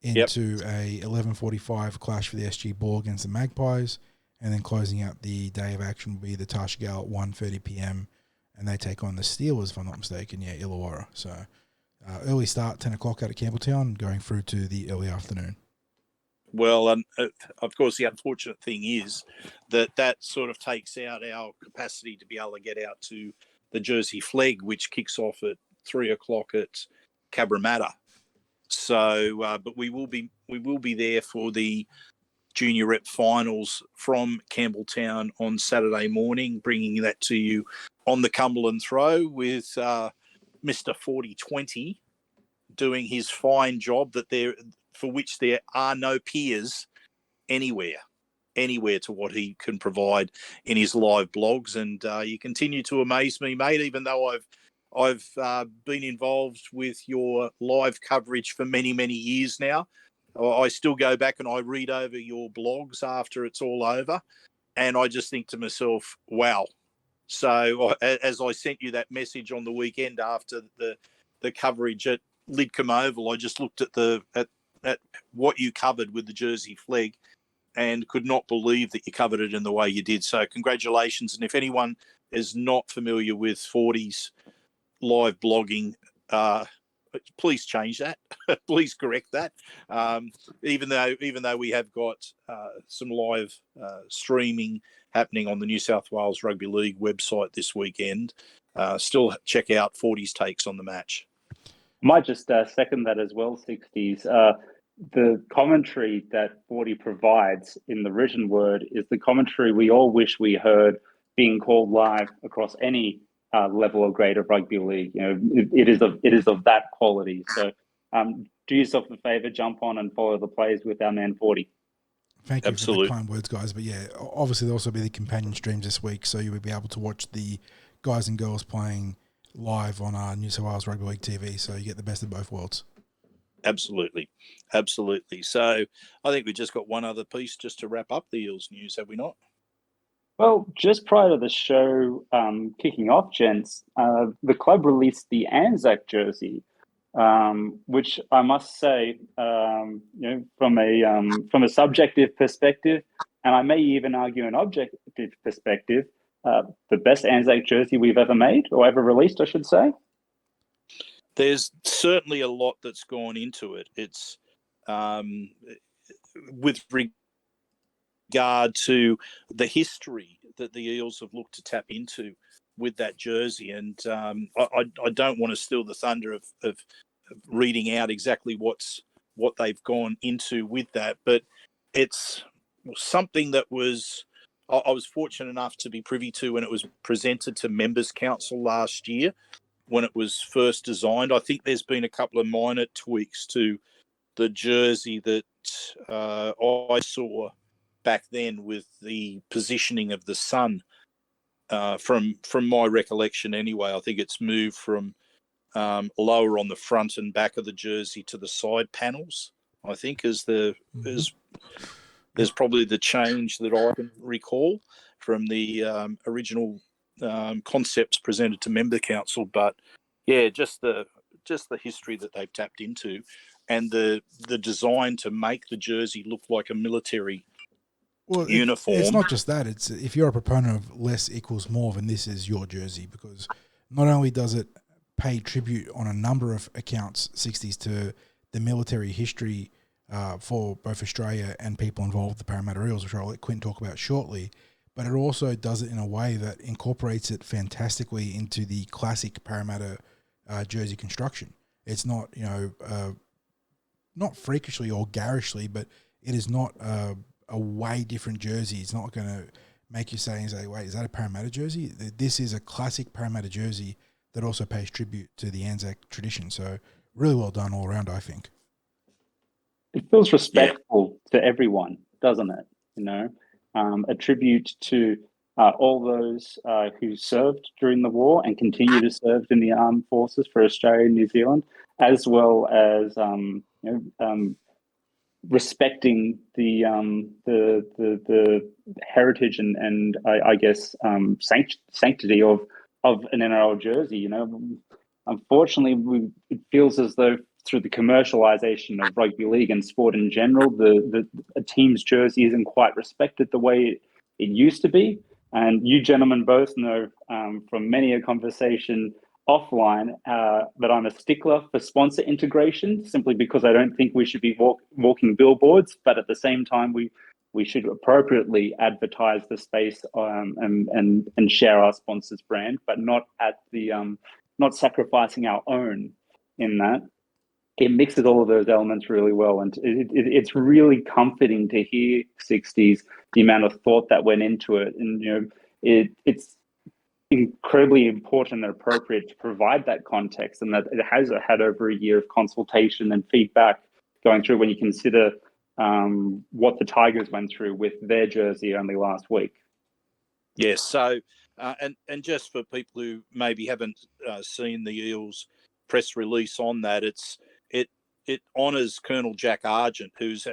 into a 11:45 clash for the SG Ball against the Magpies, and then closing out the day of action will be the Tarsha Gale at 1:30 p.m, and they take on the Steelers, if I'm not mistaken, Illawarra. So early start, 10 o'clock out at Campbelltown, going through to the early afternoon. Well, of course, the unfortunate thing is that sort of takes out our capacity to be able to get out to the Jersey Flegg, which kicks off at 3 o'clock at Parramatta. So, but we will be there for the junior rep finals from Campbelltown on Saturday morning, bringing that to you on the Cumberland Throw with Mr. 4020 doing his fine job for which there are no peers anywhere to what he can provide in his live blogs. And you continue to amaze me, mate, even though I've been involved with your live coverage for many, many years now. I still go back and I read over your blogs after it's all over, and I just think to myself, wow. So as I sent you that message on the weekend after the coverage at Lidcombe Oval, I just looked at what you covered with the Jersey Flegg and could not believe that you covered it in the way you did. So congratulations. And if anyone is not familiar with 40's live blogging, please change that. Please correct that. Even though we have got some live streaming happening on the New South Wales Rugby League website this weekend, still check out 40's takes on the match. Might just second that as well, Sixties. The commentary that 40 provides in the written word is the commentary we all wish we heard being called live across any level or grade of rugby league. It is of that quality. So do yourself a favour, jump on and follow the plays with our man 40. Thank you for the kind words, guys. But yeah, obviously there'll also be the companion streams this week, so you'll be able to watch the guys and girls playing live on our New South Wales Rugby League TV, so you get the best of both worlds. Absolutely. So I think we've just got one other piece just to wrap up the Eels news, have we not? Well, just prior to the show kicking off, gents, the club released the Anzac jersey, which I must say, from a subjective perspective, and I may even argue an objective perspective, the best Anzac jersey we've ever made, or ever released, I should say. There's certainly a lot that's gone into it. It's with regard to the history that the Eels have looked to tap into with that jersey. And I don't want to steal the thunder of reading out exactly what's what they've gone into with that. But it's something that I was fortunate enough to be privy to when it was presented to Members Council last year when it was first designed. I think there's been a couple of minor tweaks to the jersey that I saw back then with the positioning of the sun. From my recollection, anyway, I think it's moved from lower on the front and back of the jersey to the side panels. I think is probably the change that I can recall from the original concepts presented to Member Council. But yeah, just the history that they've tapped into, and the design to make the jersey look like a military uniform. It's not just that. It's if you're a proponent of less equals more, then this is your jersey, because not only does it pay tribute on a number of accounts, 60s, to the military history for both Australia and people involved with the Parramatta Eels, which I'll let Quint talk about shortly, but it also does it in a way that incorporates it fantastically into the classic Parramatta jersey construction. It's not, not freakishly or garishly, but it is not a way different jersey. It's not going to make you say, wait, is that a Parramatta jersey? This is a classic Parramatta jersey that also pays tribute to the Anzac tradition. So really well done all around, I think. It feels respectful to everyone, doesn't it? A tribute to all those who served during the war and continue to serve in the armed forces for Australia and New Zealand, as well as respecting the heritage and I guess sanctity of an NRL jersey. Unfortunately, it feels as though through the commercialization of rugby league and sport in general, a team's jersey isn't quite respected the way it used to be. And you gentlemen both know from many a conversation offline that I'm a stickler for sponsor integration, simply because I don't think we should be walking billboards, but at the same time, we should appropriately advertise the space and share our sponsor's brand, but not at the not sacrificing our own in that. It mixes all of those elements really well, and it's really comforting to hear 60s, the amount of thought that went into it, and it's incredibly important and appropriate to provide that context, and that it has had over a year of consultation and feedback going through when you consider what the Tigers went through with their jersey only last week. Yes, so and just for people who maybe haven't seen the Eels press release on that, it honours Colonel Jack Argent, who's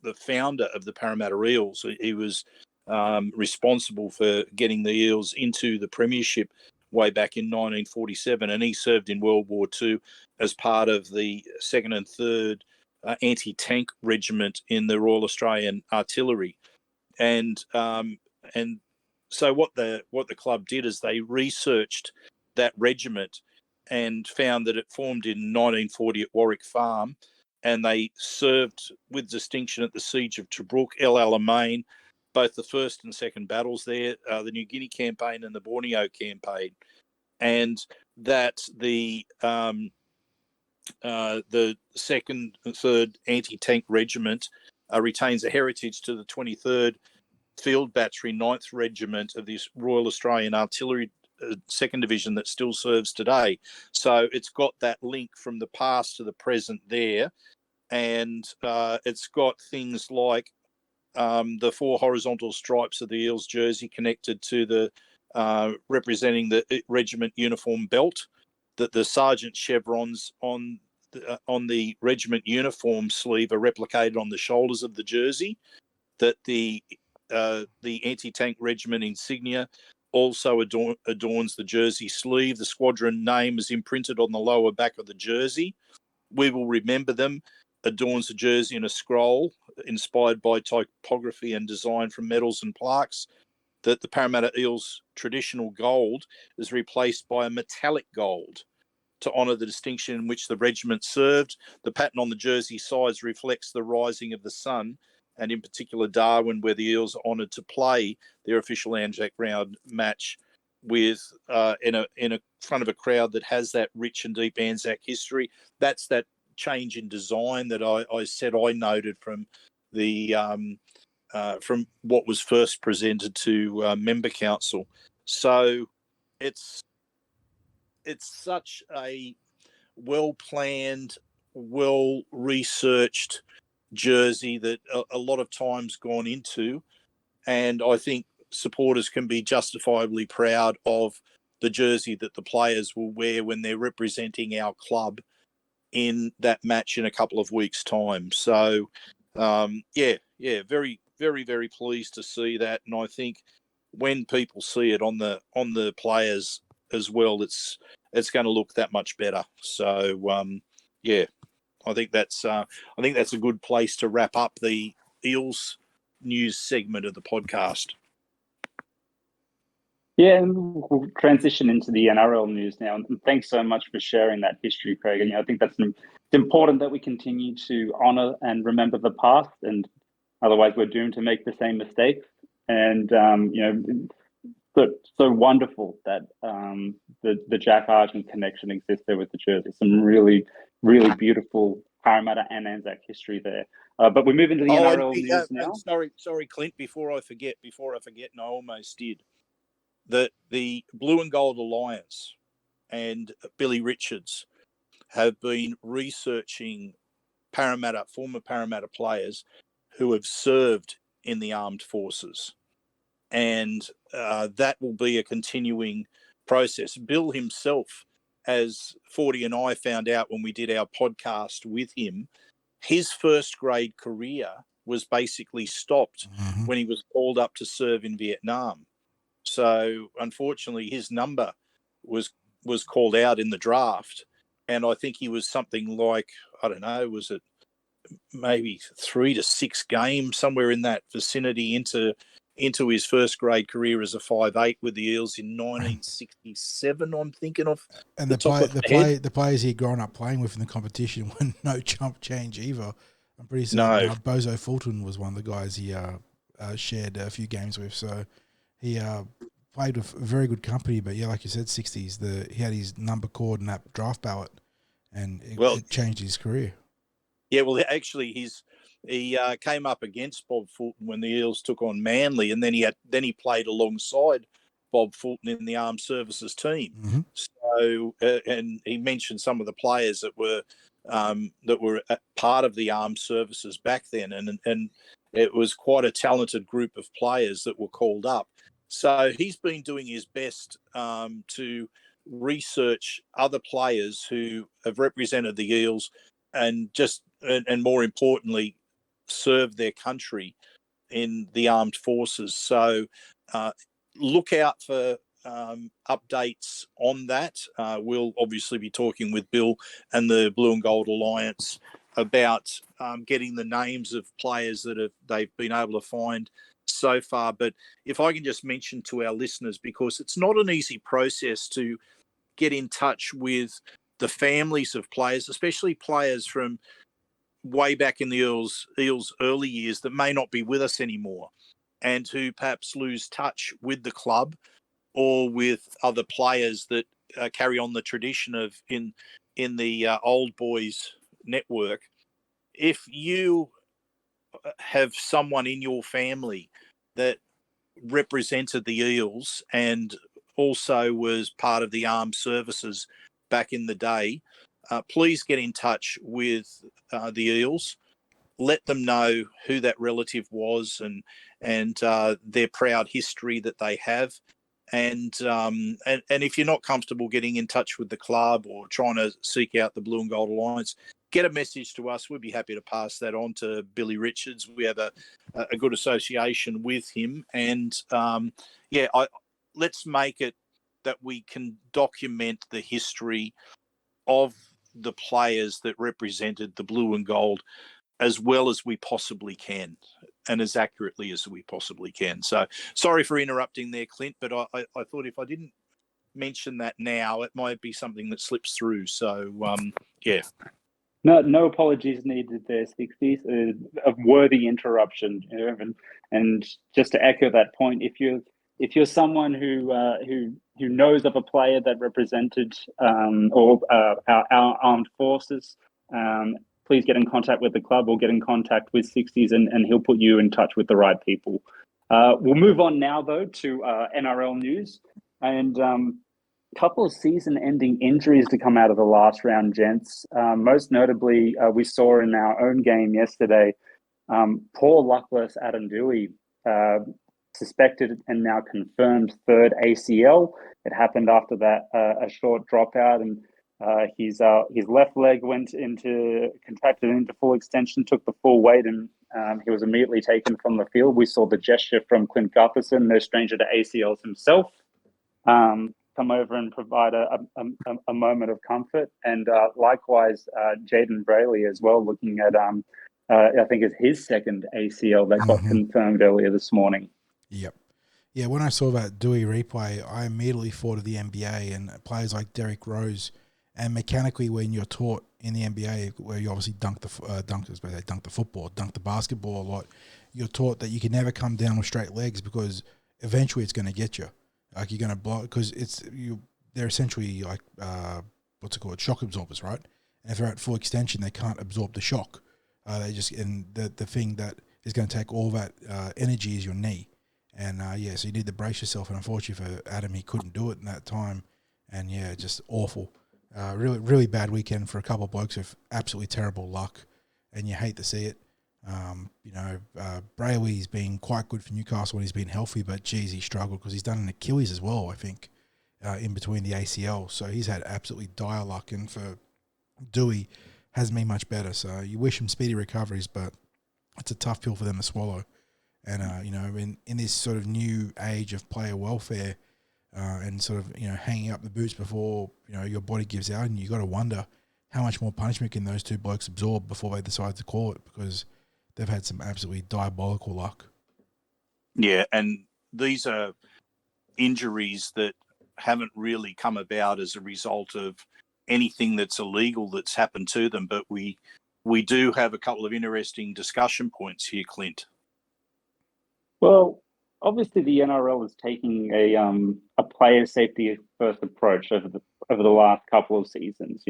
the founder of the Parramatta Eels. He was responsible for getting the Eels into the premiership way back in 1947, and he served in World War II as part of the 2nd and 3rd anti-tank regiment in the Royal Australian Artillery. And so what the club did is they researched that regiment and found that it formed in 1940 at Warwick Farm, and they served with distinction at the Siege of Tobruk, El Alamein, both the first and second battles there, the New Guinea campaign and the Borneo campaign, and that the 2nd and 3rd anti-tank regiment retains a heritage to the 23rd Field Battery 9th Regiment of the Royal Australian Artillery 2nd Division that still serves today. So it's got that link from the past to the present there, and it's got things like the 4 horizontal stripes of the Eels jersey connected to the representing the regiment uniform belt, that the sergeant chevrons on the regiment uniform sleeve are replicated on the shoulders of the jersey, that the anti-tank regiment insignia also adorns the jersey sleeve. The squadron name is imprinted on the lower back of the jersey. We will remember them adorns the jersey in a scroll inspired by typography and design from medals and plaques. That the Parramatta Eels traditional gold is replaced by a metallic gold to honour the distinction in which the regiment served. The pattern on the jersey sides reflects the rising of the sun, and in particular Darwin, where the Eels are honoured to play their official Anzac round match with in a front of a crowd that has that rich and deep Anzac history. That's that change in design that I said I noted from the from what was first presented to member council. So it's such a well-planned, well-researched jersey that a lot of time's gone into, and I think supporters can be justifiably proud of the jersey that the players will wear when they're representing our club in that match in a couple of weeks' time. So, very, very, very pleased to see that, and I think when people see it on the players as well, it's going to look that much better. So, I think that's a good place to wrap up the Eels news segment of the podcast. Yeah, and we'll transition into the NRL news now. And thanks so much for sharing that history, Craig. And I think it's important that we continue to honour and remember the past, and otherwise we're doomed to make the same mistakes. And so wonderful that the Jack Argent connection exists there with the jersey. Some really, really beautiful Parramatta and Anzac history there. But we move into the NRL news now. Sorry, Clint. Before I forget, and I almost did. The Blue and Gold Alliance and Billy Richards have been researching former Parramatta players who have served in the armed forces. And that will be a continuing process. Bill himself, as Forty and I found out when we did our podcast with him, his first grade career was basically stopped when he was called up to serve in Vietnam. So unfortunately, his number was called out in the draft, and I think he was something like, I don't know, was it maybe 3 to 6 games, somewhere in that vicinity, into his first grade career as a 5'8" with the Eels in 1967. I'm thinking of. And the players he'd grown up playing with in the competition were no chump change either. I'm pretty certain Bozo Fulton was one of the guys he shared a few games with. So he played with very good company. But yeah, like you said, Sixties. He had his number called in that draft ballot, and it changed his career. Yeah, well, actually, he came up against Bob Fulton when the Eels took on Manly, and then he played alongside Bob Fulton in the Armed Services team. Mm-hmm. So, and he mentioned some of the players that were part of the Armed Services back then, and it was quite a talented group of players that were called up. So he's been doing his best to research other players who have represented the Eels and more importantly, serve their country in the armed forces. So look out for updates on that. We'll obviously be talking with Bill and the Blue and Gold Alliance about getting the names of players that they've been able to find so far. But if I can just mention to our listeners, because it's not an easy process to get in touch with the families of players, especially players from way back in the Eels early years that may not be with us anymore, and who perhaps lose touch with the club or with other players that carry on the tradition of in the old boys network. If you have someone in your family that represented the Eels and also was part of the armed services back in the day, please get in touch with the Eels. Let them know who that relative was and their proud history that they have. And if you're not comfortable getting in touch with the club or trying to seek out the Blue and Gold Alliance, get a message to us. We'd be happy to pass that on to Billy Richards. We have a good association with him. And let's make it that we can document the history of the players that represented the Blue and Gold as well as we possibly can and as accurately as we possibly can. So sorry for interrupting there, Clint, but I thought if I didn't mention that now, it might be something that slips through. So, yeah. No apologies needed there, Sixties. A worthy interruption. And just to echo that point, if you're someone who knows of a player that represented our armed forces, please get in contact with the club or get in contact with Sixties, and he'll put you in touch with the right people. We'll move on now, though, to NRL news. And couple of season-ending injuries to come out of the last round, gents. Most notably, we saw in our own game yesterday, poor luckless Adam Doueihi, suspected and now confirmed third ACL. It happened after that a short dropout, and his left leg contracted into full extension, took the full weight, and he was immediately taken from the field. We saw the gesture from Clint, no stranger to ACLs himself, come over and provide a moment of comfort. And likewise, Jayden Brailey as well, looking at, I think it's his second ACL that got confirmed earlier this morning. Yep. Yeah, when I saw that Doueihi replay, I immediately thought of the NBA and players like Derrick Rose. And mechanically, when you're taught in the NBA, where you obviously dunk the football, dunk the basketball a lot, you're taught that you can never come down with straight legs because eventually it's going to get you. Like you're going to block, because they're essentially like shock absorbers, right? And if they're at full extension, they can't absorb the shock. They just, and the thing that is going to take all that energy is your knee. And so you need to brace yourself. And unfortunately for Adam, he couldn't do it in that time. And yeah, just awful. Really, really bad weekend for a couple of blokes with absolutely terrible luck, and you hate to see it. Brailey's been quite good for Newcastle when he's been healthy, but geez, he struggled because he's done an Achilles as well, I think, in between the ACL. So he's had absolutely dire luck, and for Doueihi, hasn't been much better. So you wish him speedy recoveries, but it's a tough pill for them to swallow. And in this sort of new age of player welfare, and sort of hanging up the boots before your body gives out, and you got to wonder how much more punishment can those two blokes absorb before they decide to call it, because they've had some absolutely diabolical luck. Yeah, and these are injuries that haven't really come about as a result of anything that's illegal that's happened to them, but we do have a couple of interesting discussion points here, Clint. Well, obviously the NRL is taking a player safety first approach over the last couple of seasons.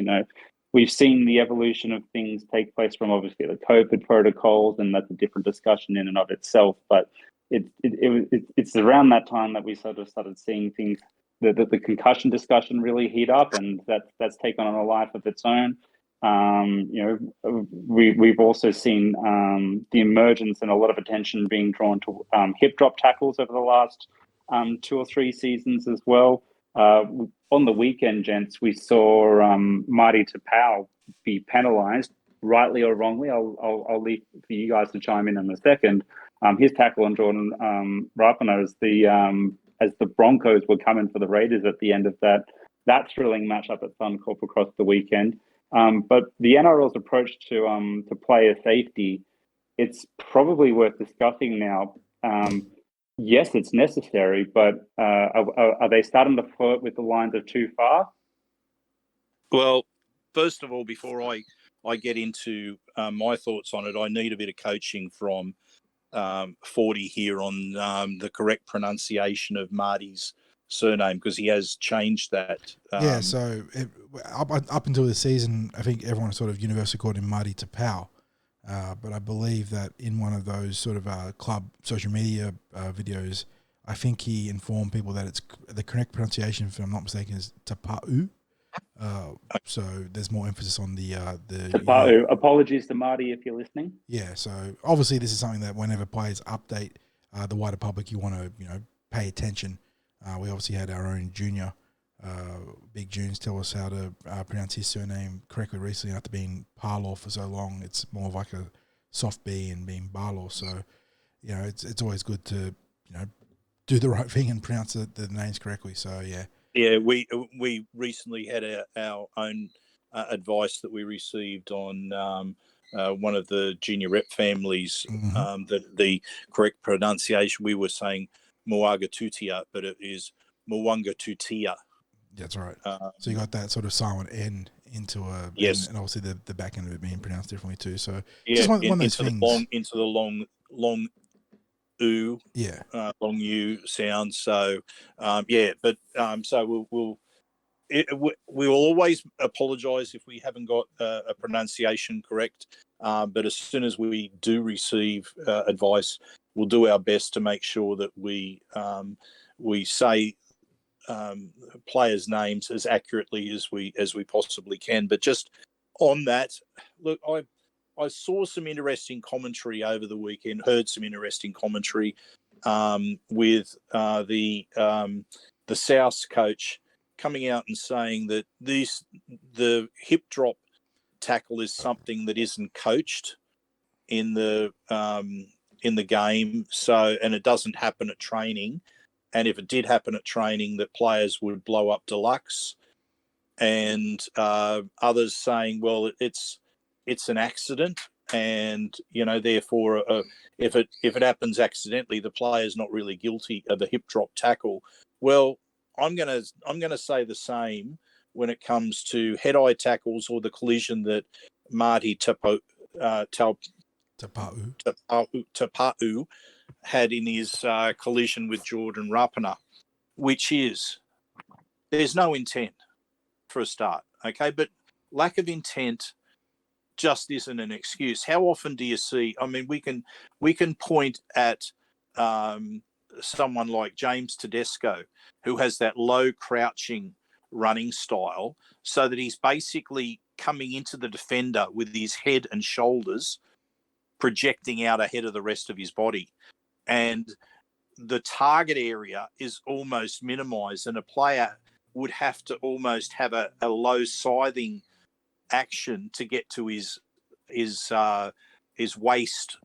We've seen the evolution of things take place from obviously the COVID protocols, and that's a different discussion in and of itself. But it's around that time that we sort of started seeing things, the concussion discussion really heat up, and that's taken on a life of its own. We've also seen the emergence and a lot of attention being drawn to hip drop tackles over the last 2 or 3 seasons as well. On the weekend, gents, we saw Marty Tapau be penalised, rightly or wrongly. I'll leave for you guys to chime in a second. His tackle on Jordan Rapana as the Broncos were coming for the Raiders at the end of that thrilling matchup at Suncorp across the weekend. But the NRL's approach to player safety, it's probably worth discussing now. Yes, it's necessary, but are they starting to flirt with the lines of too far? Well, first of all, before I get into my thoughts on it, I need a bit of coaching from 40 here on the correct pronunciation of Marty's surname, because he has changed that. So up until the season, I think everyone sort of universally called him Marty Tapau. But I believe that in one of those sort of club social media videos, I think he informed people that it's the correct pronunciation, if I'm not mistaken, is Tapau. So there's more emphasis on the Tapau. Apologies to Marty if you're listening. Yeah, so obviously this is something that whenever players update the wider public, you want to pay attention. We obviously had our own junior, Big Junes, tell us how to pronounce his surname correctly recently. After being Paulo for so long, it's more of like a soft B and being Barlo. So, it's always good to do the right thing and pronounce the names correctly. So yeah. Yeah, we recently had our own advice that we received on one of the junior rep families. The correct pronunciation, we were saying Moaga Tutia, but it is Moanga Tutia. That's right. So you got that sort of silent N into a yes, and obviously the back end of it being pronounced differently too. So yeah, just one of those things. Into the long U, long U sound. So so we will always apologise if we haven't got a pronunciation correct. But as soon as we do receive advice, we'll do our best to make sure that we say players' names as accurately as we possibly can. But just on that, look, I saw some interesting commentary over the weekend, heard some interesting commentary with the Souths coach coming out and saying that the hip drop tackle is something that isn't coached in the game. So, and it doesn't happen at training. And if it did happen at training, that players would blow up deluxe. And others saying, well, it's an accident, and therefore, if it happens accidentally, the player's not really guilty of a hip drop tackle. Well, I'm gonna say the same when it comes to head-eye tackles or the collision that Marty Tapau had in his collision with Jordan Rapana, which is there's no intent for a start, okay? But lack of intent just isn't an excuse. How often do you see? I mean, we can point at someone like James Tedesco, who has that low crouching running style, so that he's basically coming into the defender with his head and shoulders projecting out ahead of the rest of his body. And the target area is almost minimized, and a player would have to almost have a low scything action to get to his waist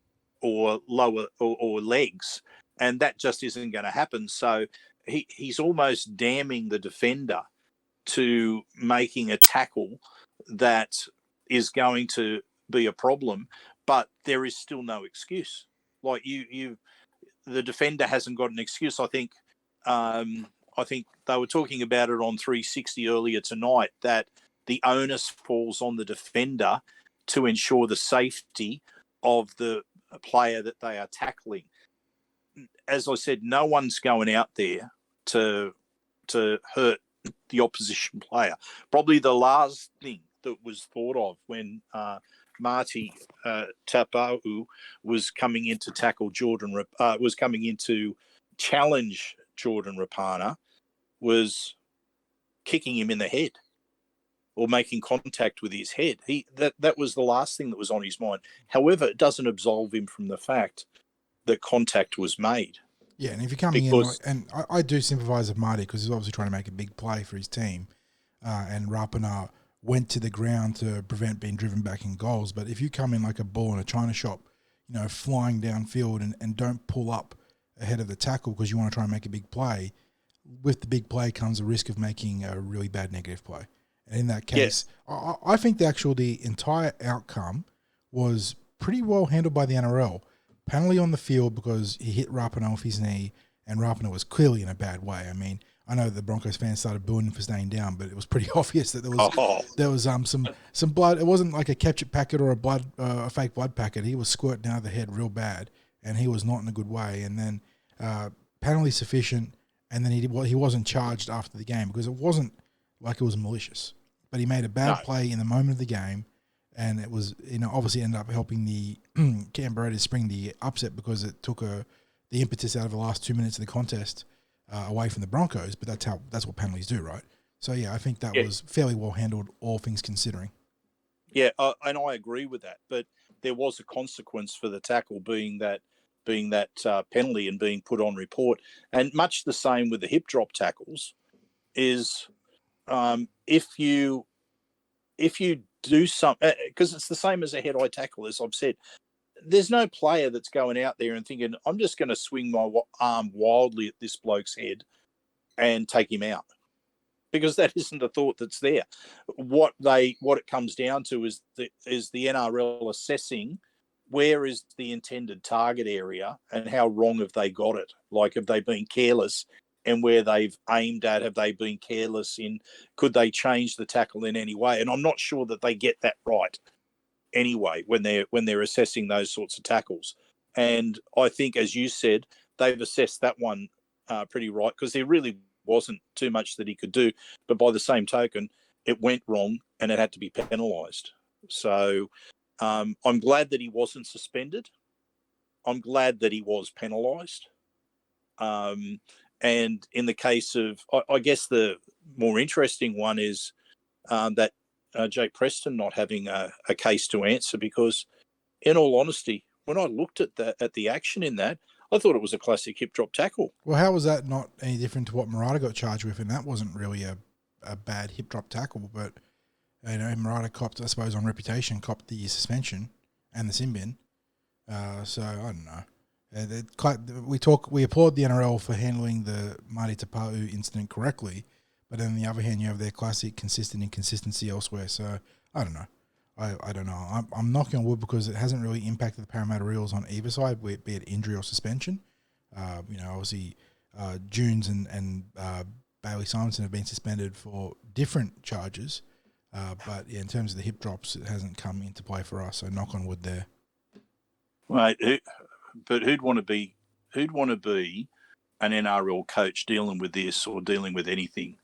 or lower or legs, and that just isn't going to happen. So he's almost damning the defender to making a tackle that is going to be a problem, but there is still no excuse. Like the defender hasn't got an excuse. I think they were talking about it on 360 earlier tonight, that the onus falls on the defender to ensure the safety of the player that they are tackling. As I said, no one's going out there to hurt the opposition player. Probably the last thing that was thought of when Marty Tapau was coming in to tackle was coming in to challenge Jordan Rapana, was kicking him in the head or making contact with his head. That was the last thing that was on his mind. However, it doesn't absolve him from the fact that contact was made. Yeah, and if you're coming in, and I do sympathise with Marty because he's obviously trying to make a big play for his team, and Rapana went to the ground to prevent being driven back in goals. But if you come in like a ball in a china shop, flying downfield and don't pull up ahead of the tackle because you want to try and make a big play, with the big play comes the risk of making a really bad negative play. And in that case, yes. I think the entire outcome was pretty well handled by the NRL. Penalty on the field because he hit Rapana off his knee, and Rapana was clearly in a bad way. I mean, I know the Broncos fans started booing him for staying down, but it was pretty obvious that there was some blood. It wasn't like a ketchup packet or a fake blood packet. He was squirting out of the head real bad, and he was not in a good way. And then penalty sufficient, and then he wasn't charged after the game because it wasn't like it was malicious, but he made a bad play in the moment of the game. And it was, obviously ended up helping the Canberra to spring the upset because it took the impetus out of the last 2 minutes of the contest away from the Broncos. But that's what penalties do, right? So yeah, I think that was fairly well handled, all things considering. Yeah, and I agree with that. But there was a consequence for the tackle being that penalty and being put on report. And much the same with the hip drop tackles is if you do something, because it's the same as a head-eye tackle, as I've said. There's no player that's going out there and thinking, I'm just going to swing my arm wildly at this bloke's head and take him out, because that isn't a thought that's there. What it comes down to is the NRL assessing where is the intended target area and how wrong have they got it. Like, have they been careless? And where they've aimed at, have they been careless in? Could they change the tackle in any way? And I'm not sure that they get that right anyway when they're assessing those sorts of tackles. And I think, as you said, they've assessed that one pretty right, because there really wasn't too much that he could do. But by the same token, it went wrong and it had to be penalised. So I'm glad that he wasn't suspended. I'm glad that he was penalised. And in the case of, I guess the more interesting one is that Jake Preston not having a case to answer, because in all honesty, when I looked at the action in that, I thought it was a classic hip drop tackle. Well, how was that not any different to what Murata got charged with? And that wasn't really a bad hip drop tackle, but Murata copped, I suppose, on reputation, copped the suspension and the sin bin. So I don't know. We applaud the NRL for handling the Marty Tapau incident correctly, but on the other hand, you have their classic consistent inconsistency elsewhere. So I don't know. I don't know. I'm knocking on wood because it hasn't really impacted the Parramatta Eels on either side, be it injury or suspension. Obviously, Junes and Bailey Simonson have been suspended for different charges, but in terms of the hip drops, it hasn't come into play for us. So knock on wood there. Right, but who'd want to be an NRL coach dealing with this or dealing with anything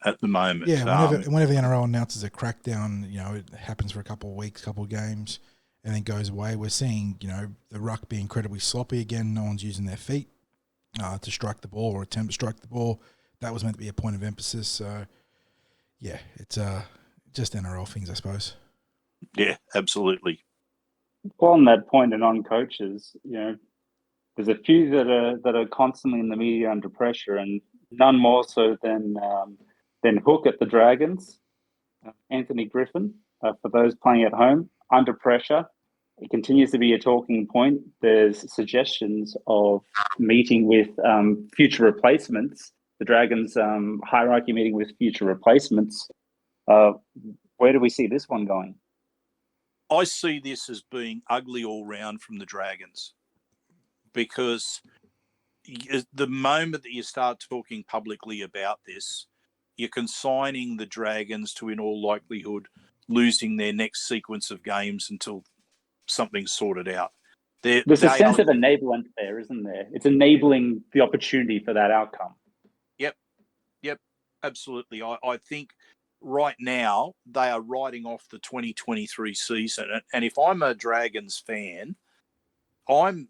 at the moment? Yeah, whenever the NRL announces a crackdown, it happens for a couple of weeks, couple of games, and then goes away. We're seeing, the ruck be incredibly sloppy again. No one's using their feet to strike the ball or attempt to strike the ball. That was meant to be a point of emphasis. So, yeah, it's just NRL things, I suppose. Yeah, absolutely. Well, on that point and on coaches, there's a few that are constantly in the media under pressure, and none more so than Hook at the Dragons, Anthony Griffin. For those playing at home, under pressure, it continues to be a talking point. There's suggestions of meeting with future replacements. The Dragons hierarchy meeting with future replacements. Where do we see this one going? I see this as being ugly all round from the Dragons, because the moment that you start talking publicly about this, you're consigning the Dragons to, in all likelihood, losing their next sequence of games until something's sorted out. There's a sense of enablement there, isn't there? It's enabling the opportunity for that outcome. Yep, absolutely. I think right now they are writing off the 2023 season, and if I'm a Dragons fan, I'm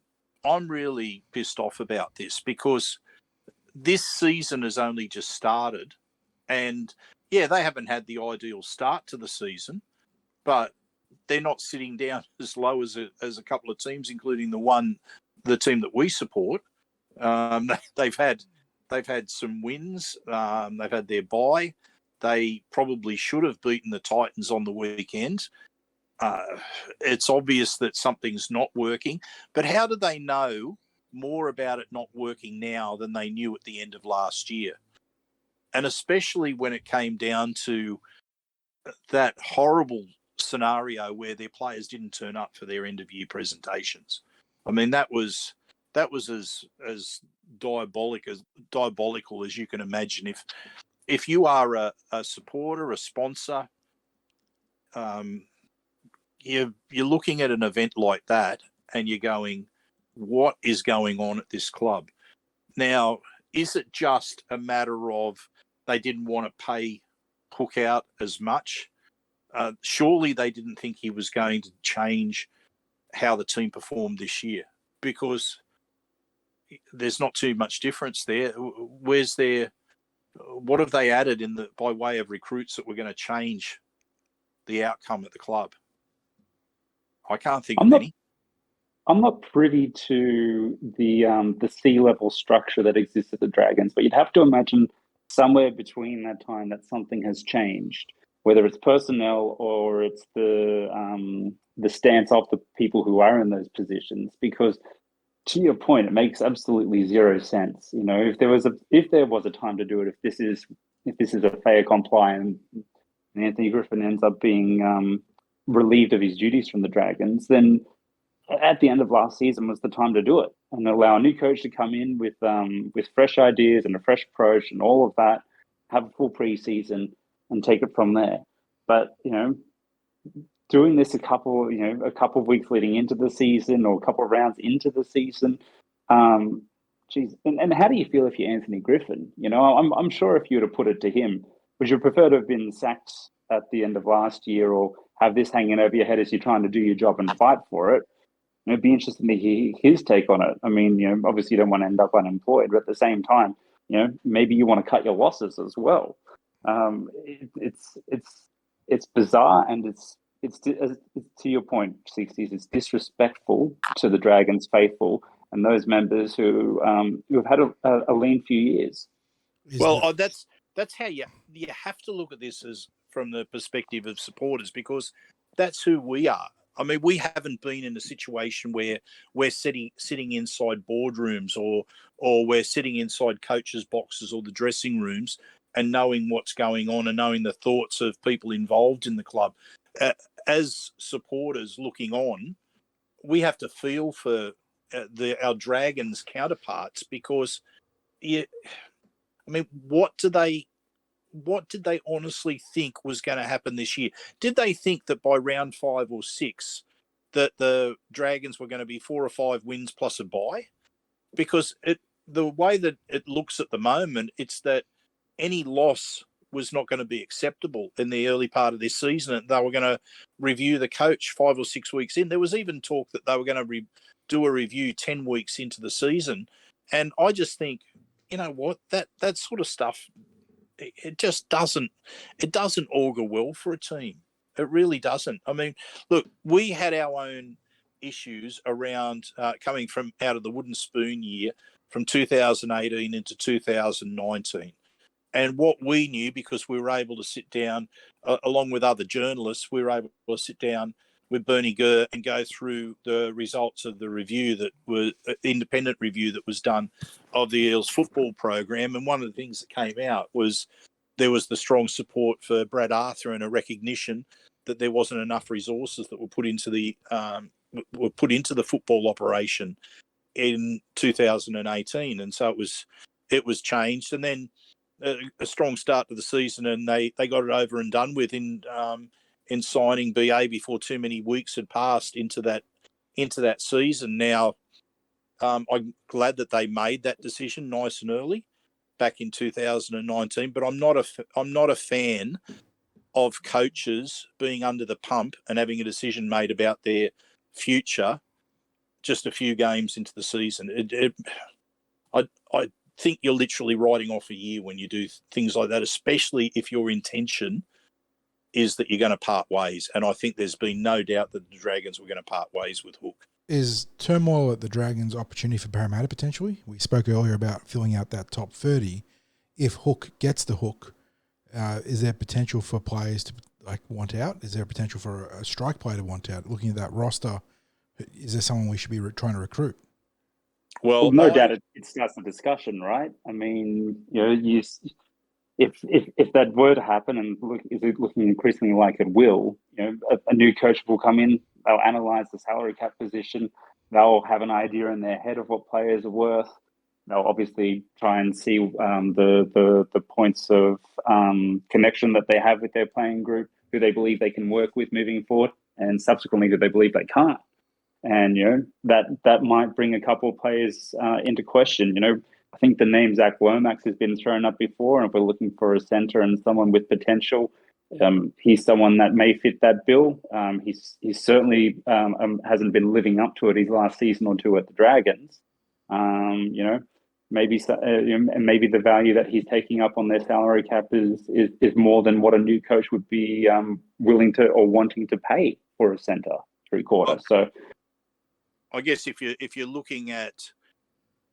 really pissed off about this, because this season has only just started, and yeah, they haven't had the ideal start to the season, but they're not sitting down as low as a couple of teams, including the team that we support. They've had some wins. They've had their bye. They probably should have beaten the Titans on the weekend. It's obvious that something's not working, but how do they know more about it not working now than they knew at the end of last year? And especially when it came down to that horrible scenario where their players didn't turn up for their end of year presentations. I mean, that was as diabolical as you can imagine. If you are a supporter, a sponsor, you're looking at an event like that and you're going, what is going on at this club? Now, is it just a matter of they didn't want to pay Hook out as much? Surely they didn't think he was going to change how the team performed this year, because there's not too much difference there. What have they added by way of recruits that were going to change the outcome at the club? I can't think of any. I'm not privy to the C-level structure that exists at the Dragons, but you'd have to imagine somewhere between that time that something has changed, whether it's personnel or it's the stance of the people who are in those positions. Because to your point, it makes absolutely zero sense. If there was a time to do it, if this is a fait accompli and Anthony Griffin ends up being relieved of his duties from the Dragons, then at the end of last season was the time to do it and allow a new coach to come in with fresh ideas and a fresh approach and all of that, have a full preseason and take it from there. But doing this a couple of weeks leading into the season or a couple of rounds into the season, geez, and how do you feel if you're Anthony Griffin? You know, I'm sure if you were to put it to him, would you prefer to have been sacked at the end of last year, or have this hanging over your head as you're trying to do your job and fight for it? And it'd be interesting to hear his take on it. I mean, you know, obviously you don't want to end up unemployed, but at the same time, you know, maybe you want to cut your losses as well. It's bizarre, and it's to your point, Sixties. It's disrespectful to the Dragons faithful and those members who have had a lean few years. That's how you have to look at this as from the perspective of supporters, because that's who we are. I mean, we haven't been in a situation where we're sitting inside boardrooms or we're sitting inside coaches' boxes or the dressing rooms and knowing what's going on and knowing the thoughts of people involved in the club. As supporters looking on, we have to feel for our Dragons counterparts, because, what did they honestly think was going to happen this year? Did they think that by round 5 or 6 that the Dragons were going to be 4 or 5 wins plus a bye? Because the way that it looks at the moment, it's that any loss was not going to be acceptable in the early part of this season. They were going to review the coach 5 or 6 weeks in. There was even talk that they were going to do a review 10 weeks into the season. And I just think, you know what, that sort of stuff, it just doesn't augur well for a team. It really doesn't. I mean, look, we had our own issues around coming from out of the wooden spoon year from 2018 into 2019. And what we knew, because we were able to sit down, along with other journalists, we were able to sit down with Bernie Gurr and go through the results of the review that was independent review that was done of the Eels football program. And one of the things that came out was there was the strong support for Brad Arthur and a recognition that there wasn't enough resources that were put into the football operation in 2018, and so it was changed. And then a strong start to the season, and they got it over and done with in signing BA before too many weeks had passed into that season. Now, I'm glad that they made that decision nice and early back in 2019, but I'm not a fan of coaches being under the pump and having a decision made about their future just a few games into the season. I think you're literally writing off a year when you do things like that, especially if your intention is that you're going to part ways. And I think there's been no doubt that the Dragons were going to part ways with Hook. Is turmoil at the Dragons opportunity for Parramatta potentially? We spoke earlier about filling out that top 30. If Hook gets the hook, is there potential for players to want out? Is there potential for a strike player to want out? Looking at that roster, is there someone we should be trying to recruit? Well, no doubt it starts the discussion, right? I mean, you know, if that were to happen, and is it looking increasingly like it will, you know, a new coach will come in, they'll analyse the salary cap position, they'll have an idea in their head of what players are worth. They'll obviously try and see the points of connection that they have with their playing group, who they believe they can work with moving forward, and subsequently who they believe they can't. And, you know, that might bring a couple of players into question. You know, I think the name Zach Lomax has been thrown up before, and if we're looking for a centre and someone with potential, he's someone that may fit that bill. He's certainly hasn't been living up to it his last season or two at the Dragons. You know, maybe maybe the value that he's taking up on their salary cap is more than what a new coach would be willing to or wanting to pay for a centre three-quarter. So I guess if you're looking at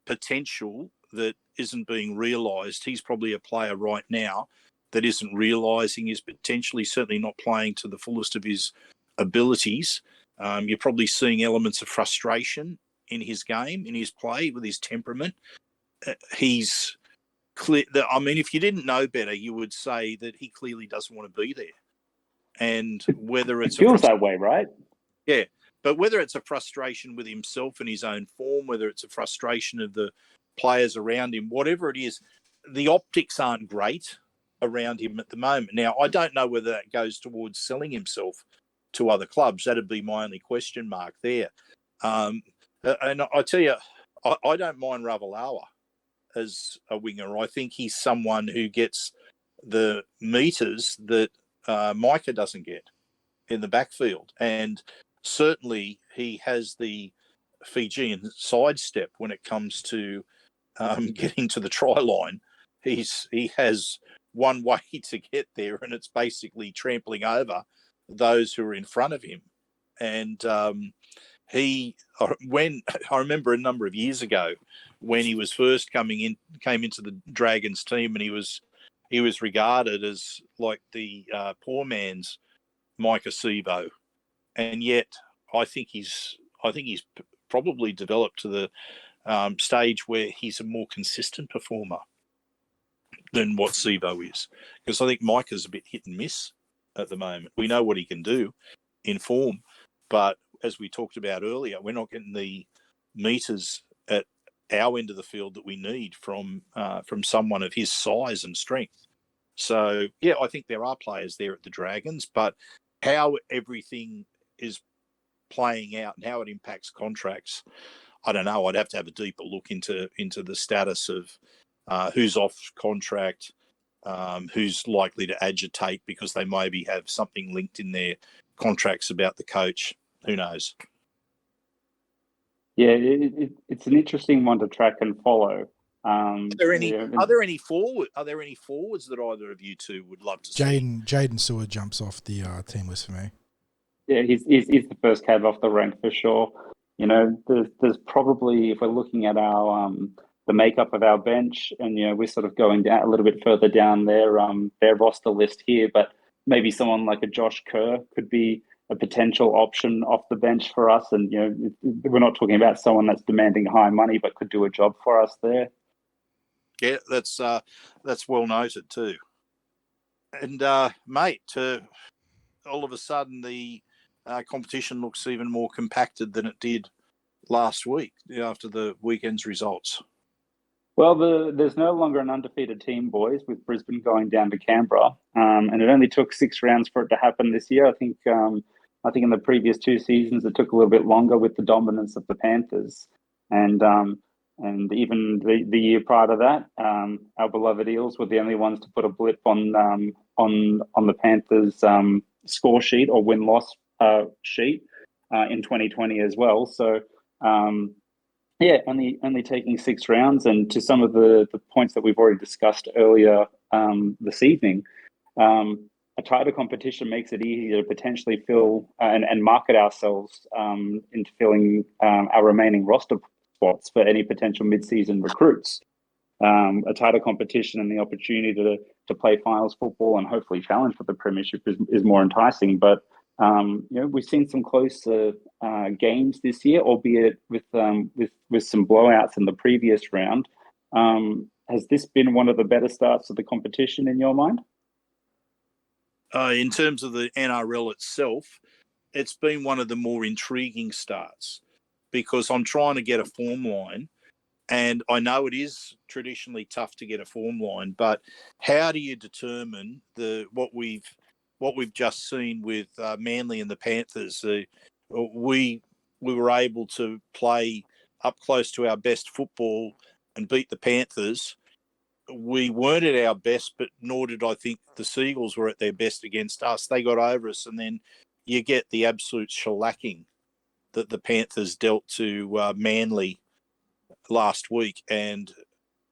potential that isn't being realised, he's probably a player right now that isn't realising his potential. He's certainly not playing to the fullest of his abilities. You're probably seeing elements of frustration in his game, in his play, with his temperament. He's clear. I mean, if you didn't know better, you would say that he clearly doesn't want to be there. And whether it feels that way, right? Yeah. But whether it's a frustration with himself and his own form, whether it's a frustration of the players around him, whatever it is, the optics aren't great around him at the moment. Now, I don't know whether that goes towards selling himself to other clubs. That'd be my only question mark there. And I tell you, I don't mind Ravalawa. as a winger. I think he's someone who gets the meters that Micah doesn't get in the backfield. And certainly he has the Fijian sidestep when it comes to getting to the try line. He has one way to get there, and it's basically trampling over those who are in front of him. And when I remember a number of years ago when he was first came into the Dragons team, and he was regarded as like the poor man's Micah Sivo, and yet I think he's probably developed to the stage where he's a more consistent performer than what Sivo is, because I think Micah's a bit hit and miss at the moment. We know what he can do in form, but as we talked about earlier, we're not getting the meters at our end of the field that we need from someone of his size and strength. So, yeah, I think there are players there at the Dragons, but how everything is playing out and how it impacts contracts, I don't know. I'd have to have a deeper look into the status of who's off contract, who's likely to agitate because they maybe have something linked in their contracts about the coach. Who knows? Yeah, it's an interesting one to track and follow. Are there any forwards that either of you two would love to see? Jayden Sewer jumps off the team list for me. Yeah, he's the first cab off the rank for sure. You know, there's probably, if we're looking at our the makeup of our bench, and you know, we're sort of going down a little bit further down their roster list here, but maybe someone like a Josh Kerr could be a potential option off the bench for us. And you know, we're not talking about someone that's demanding high money, but could do a job for us there. Yeah, that's well noted too. And mate, all of a sudden the competition looks even more compacted than it did last week after the weekend's results. Well, there's no longer an undefeated team, boys, with Brisbane going down to Canberra, and it only took 6 rounds for it to happen this year. I think in the previous 2 seasons it took a little bit longer with the dominance of the Panthers, and even the year prior to that, our beloved Eels were the only ones to put a blip on the Panthers' score sheet or win-loss sheet in 2020 as well. So. Yeah, only taking 6 rounds, and to some of the points that we've already discussed earlier this evening, a tighter competition makes it easier to potentially fill and market ourselves into filling our remaining roster spots for any potential mid-season recruits. A tighter competition and the opportunity to play finals football and hopefully challenge for the premiership is more enticing, but you know, we've seen some close games this year, albeit with some blowouts in the previous round. Has this been one of the better starts of the competition in your mind? In terms of the NRL itself, it's been one of the more intriguing starts because I'm trying to get a form line, and I know it is traditionally tough to get a form line, but how do you determine what we've just seen with Manly and the Panthers? We were able to play up close to our best football and beat the Panthers. We weren't at our best, but nor did I think the Seagulls were at their best against us. They got over us, and then you get the absolute shellacking that the Panthers dealt to Manly last week. And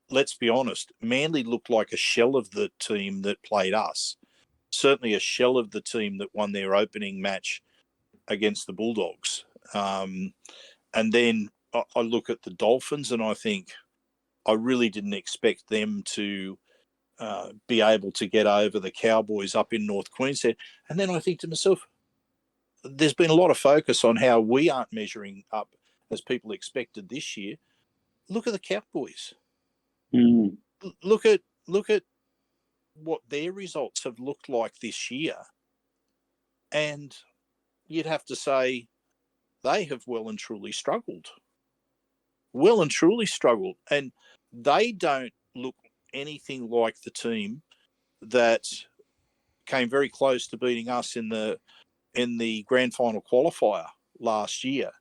let's be honest, Manly looked like a shell of the team that played us. Certainly a shell of the team that won their opening match against the Bulldogs. And then I look at the Dolphins and I think I really didn't expect them to be able to get over the Cowboys up in North Queensland. And then I think to myself, there's been a lot of focus on how we aren't measuring up as people expected this year. Look at the Cowboys. Mm. Look at what their results have looked like this year. And you'd have to say they have well and truly struggled. And they don't look anything like the team that came very close to beating us in the grand final qualifier last year.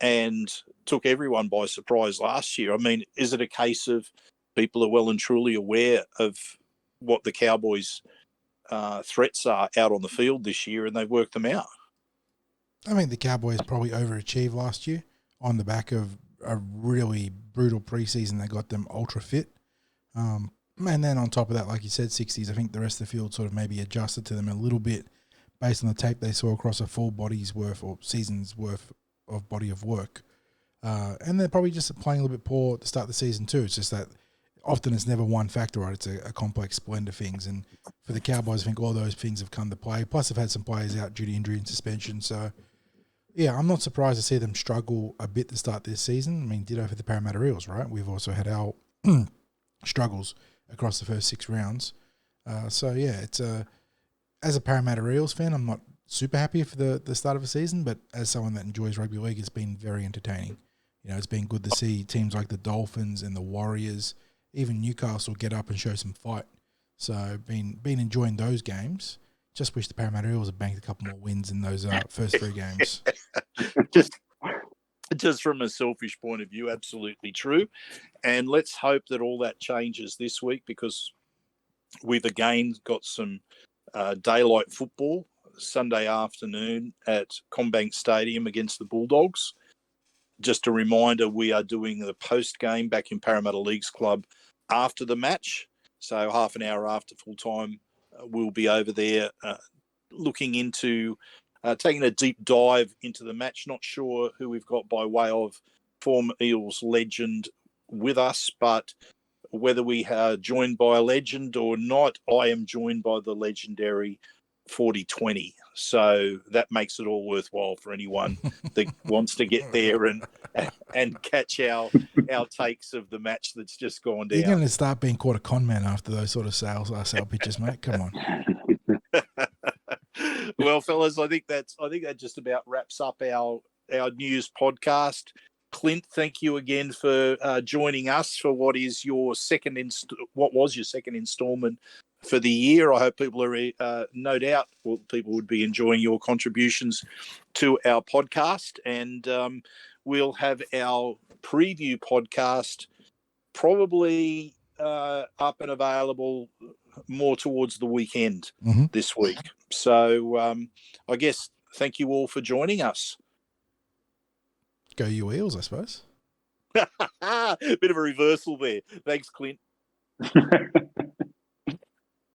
and took everyone by surprise last year. I mean, is it a case of people are well and truly aware of what the Cowboys' threats are out on the field this year, and they've worked them out? I mean, the Cowboys probably overachieved last year on the back of a really brutal preseason that got them ultra fit. And then on top of that, like you said, 60s, I think the rest of the field sort of maybe adjusted to them a little bit based on the tape they saw across a full body's worth or season's worth of body of work. And they're probably just playing a little bit poor at the start of the season too. It's just that often it's never one factor, right? It's a complex blend of things. And for the Cowboys, I think all those things have come to play. Plus, they've had some players out due to injury and suspension. So, yeah, I'm not surprised to see them struggle a bit to start this season. I mean, ditto for the Parramatta Eels, right? We've also had our struggles across the first 6 rounds. So, yeah, it's as a Parramatta Eels fan, I'm not super happy for the start of the season, but as someone that enjoys rugby league, it's been very entertaining. You know, it's been good to see teams like the Dolphins and the Warriors, even Newcastle, get up and show some fight. So, been enjoying those games. Just wish the Parramatta Eels had banked a couple more wins in those first 3 games. Just from a selfish point of view, absolutely true. And let's hope that all that changes this week, because we've again got some daylight football Sunday afternoon at Combank Stadium against the Bulldogs. Just a reminder, we are doing the post-game back in Parramatta Leagues Club after the match. So half an hour after full-time, we'll be over there looking into taking a deep dive into the match. Not sure who we've got by way of former Eels legend with us, but whether we are joined by a legend or not, I am joined by the legendary 4020. So that makes it all worthwhile for anyone that wants to get there and catch our takes of the match that's just gone down. You're going to start being called a con man after those sort of sale pitches, mate. Come on. Well, fellas, I think that just about wraps up our news podcast. Clint, thank you again for joining us for what was your second installment for the year. I hope people are, no doubt, people would be enjoying your contributions to our podcast, and we'll have our preview podcast probably up and available more towards the weekend this week. So I guess thank you all for joining us. Go you Eels, I suppose. Bit of a reversal there. Thanks, Clint.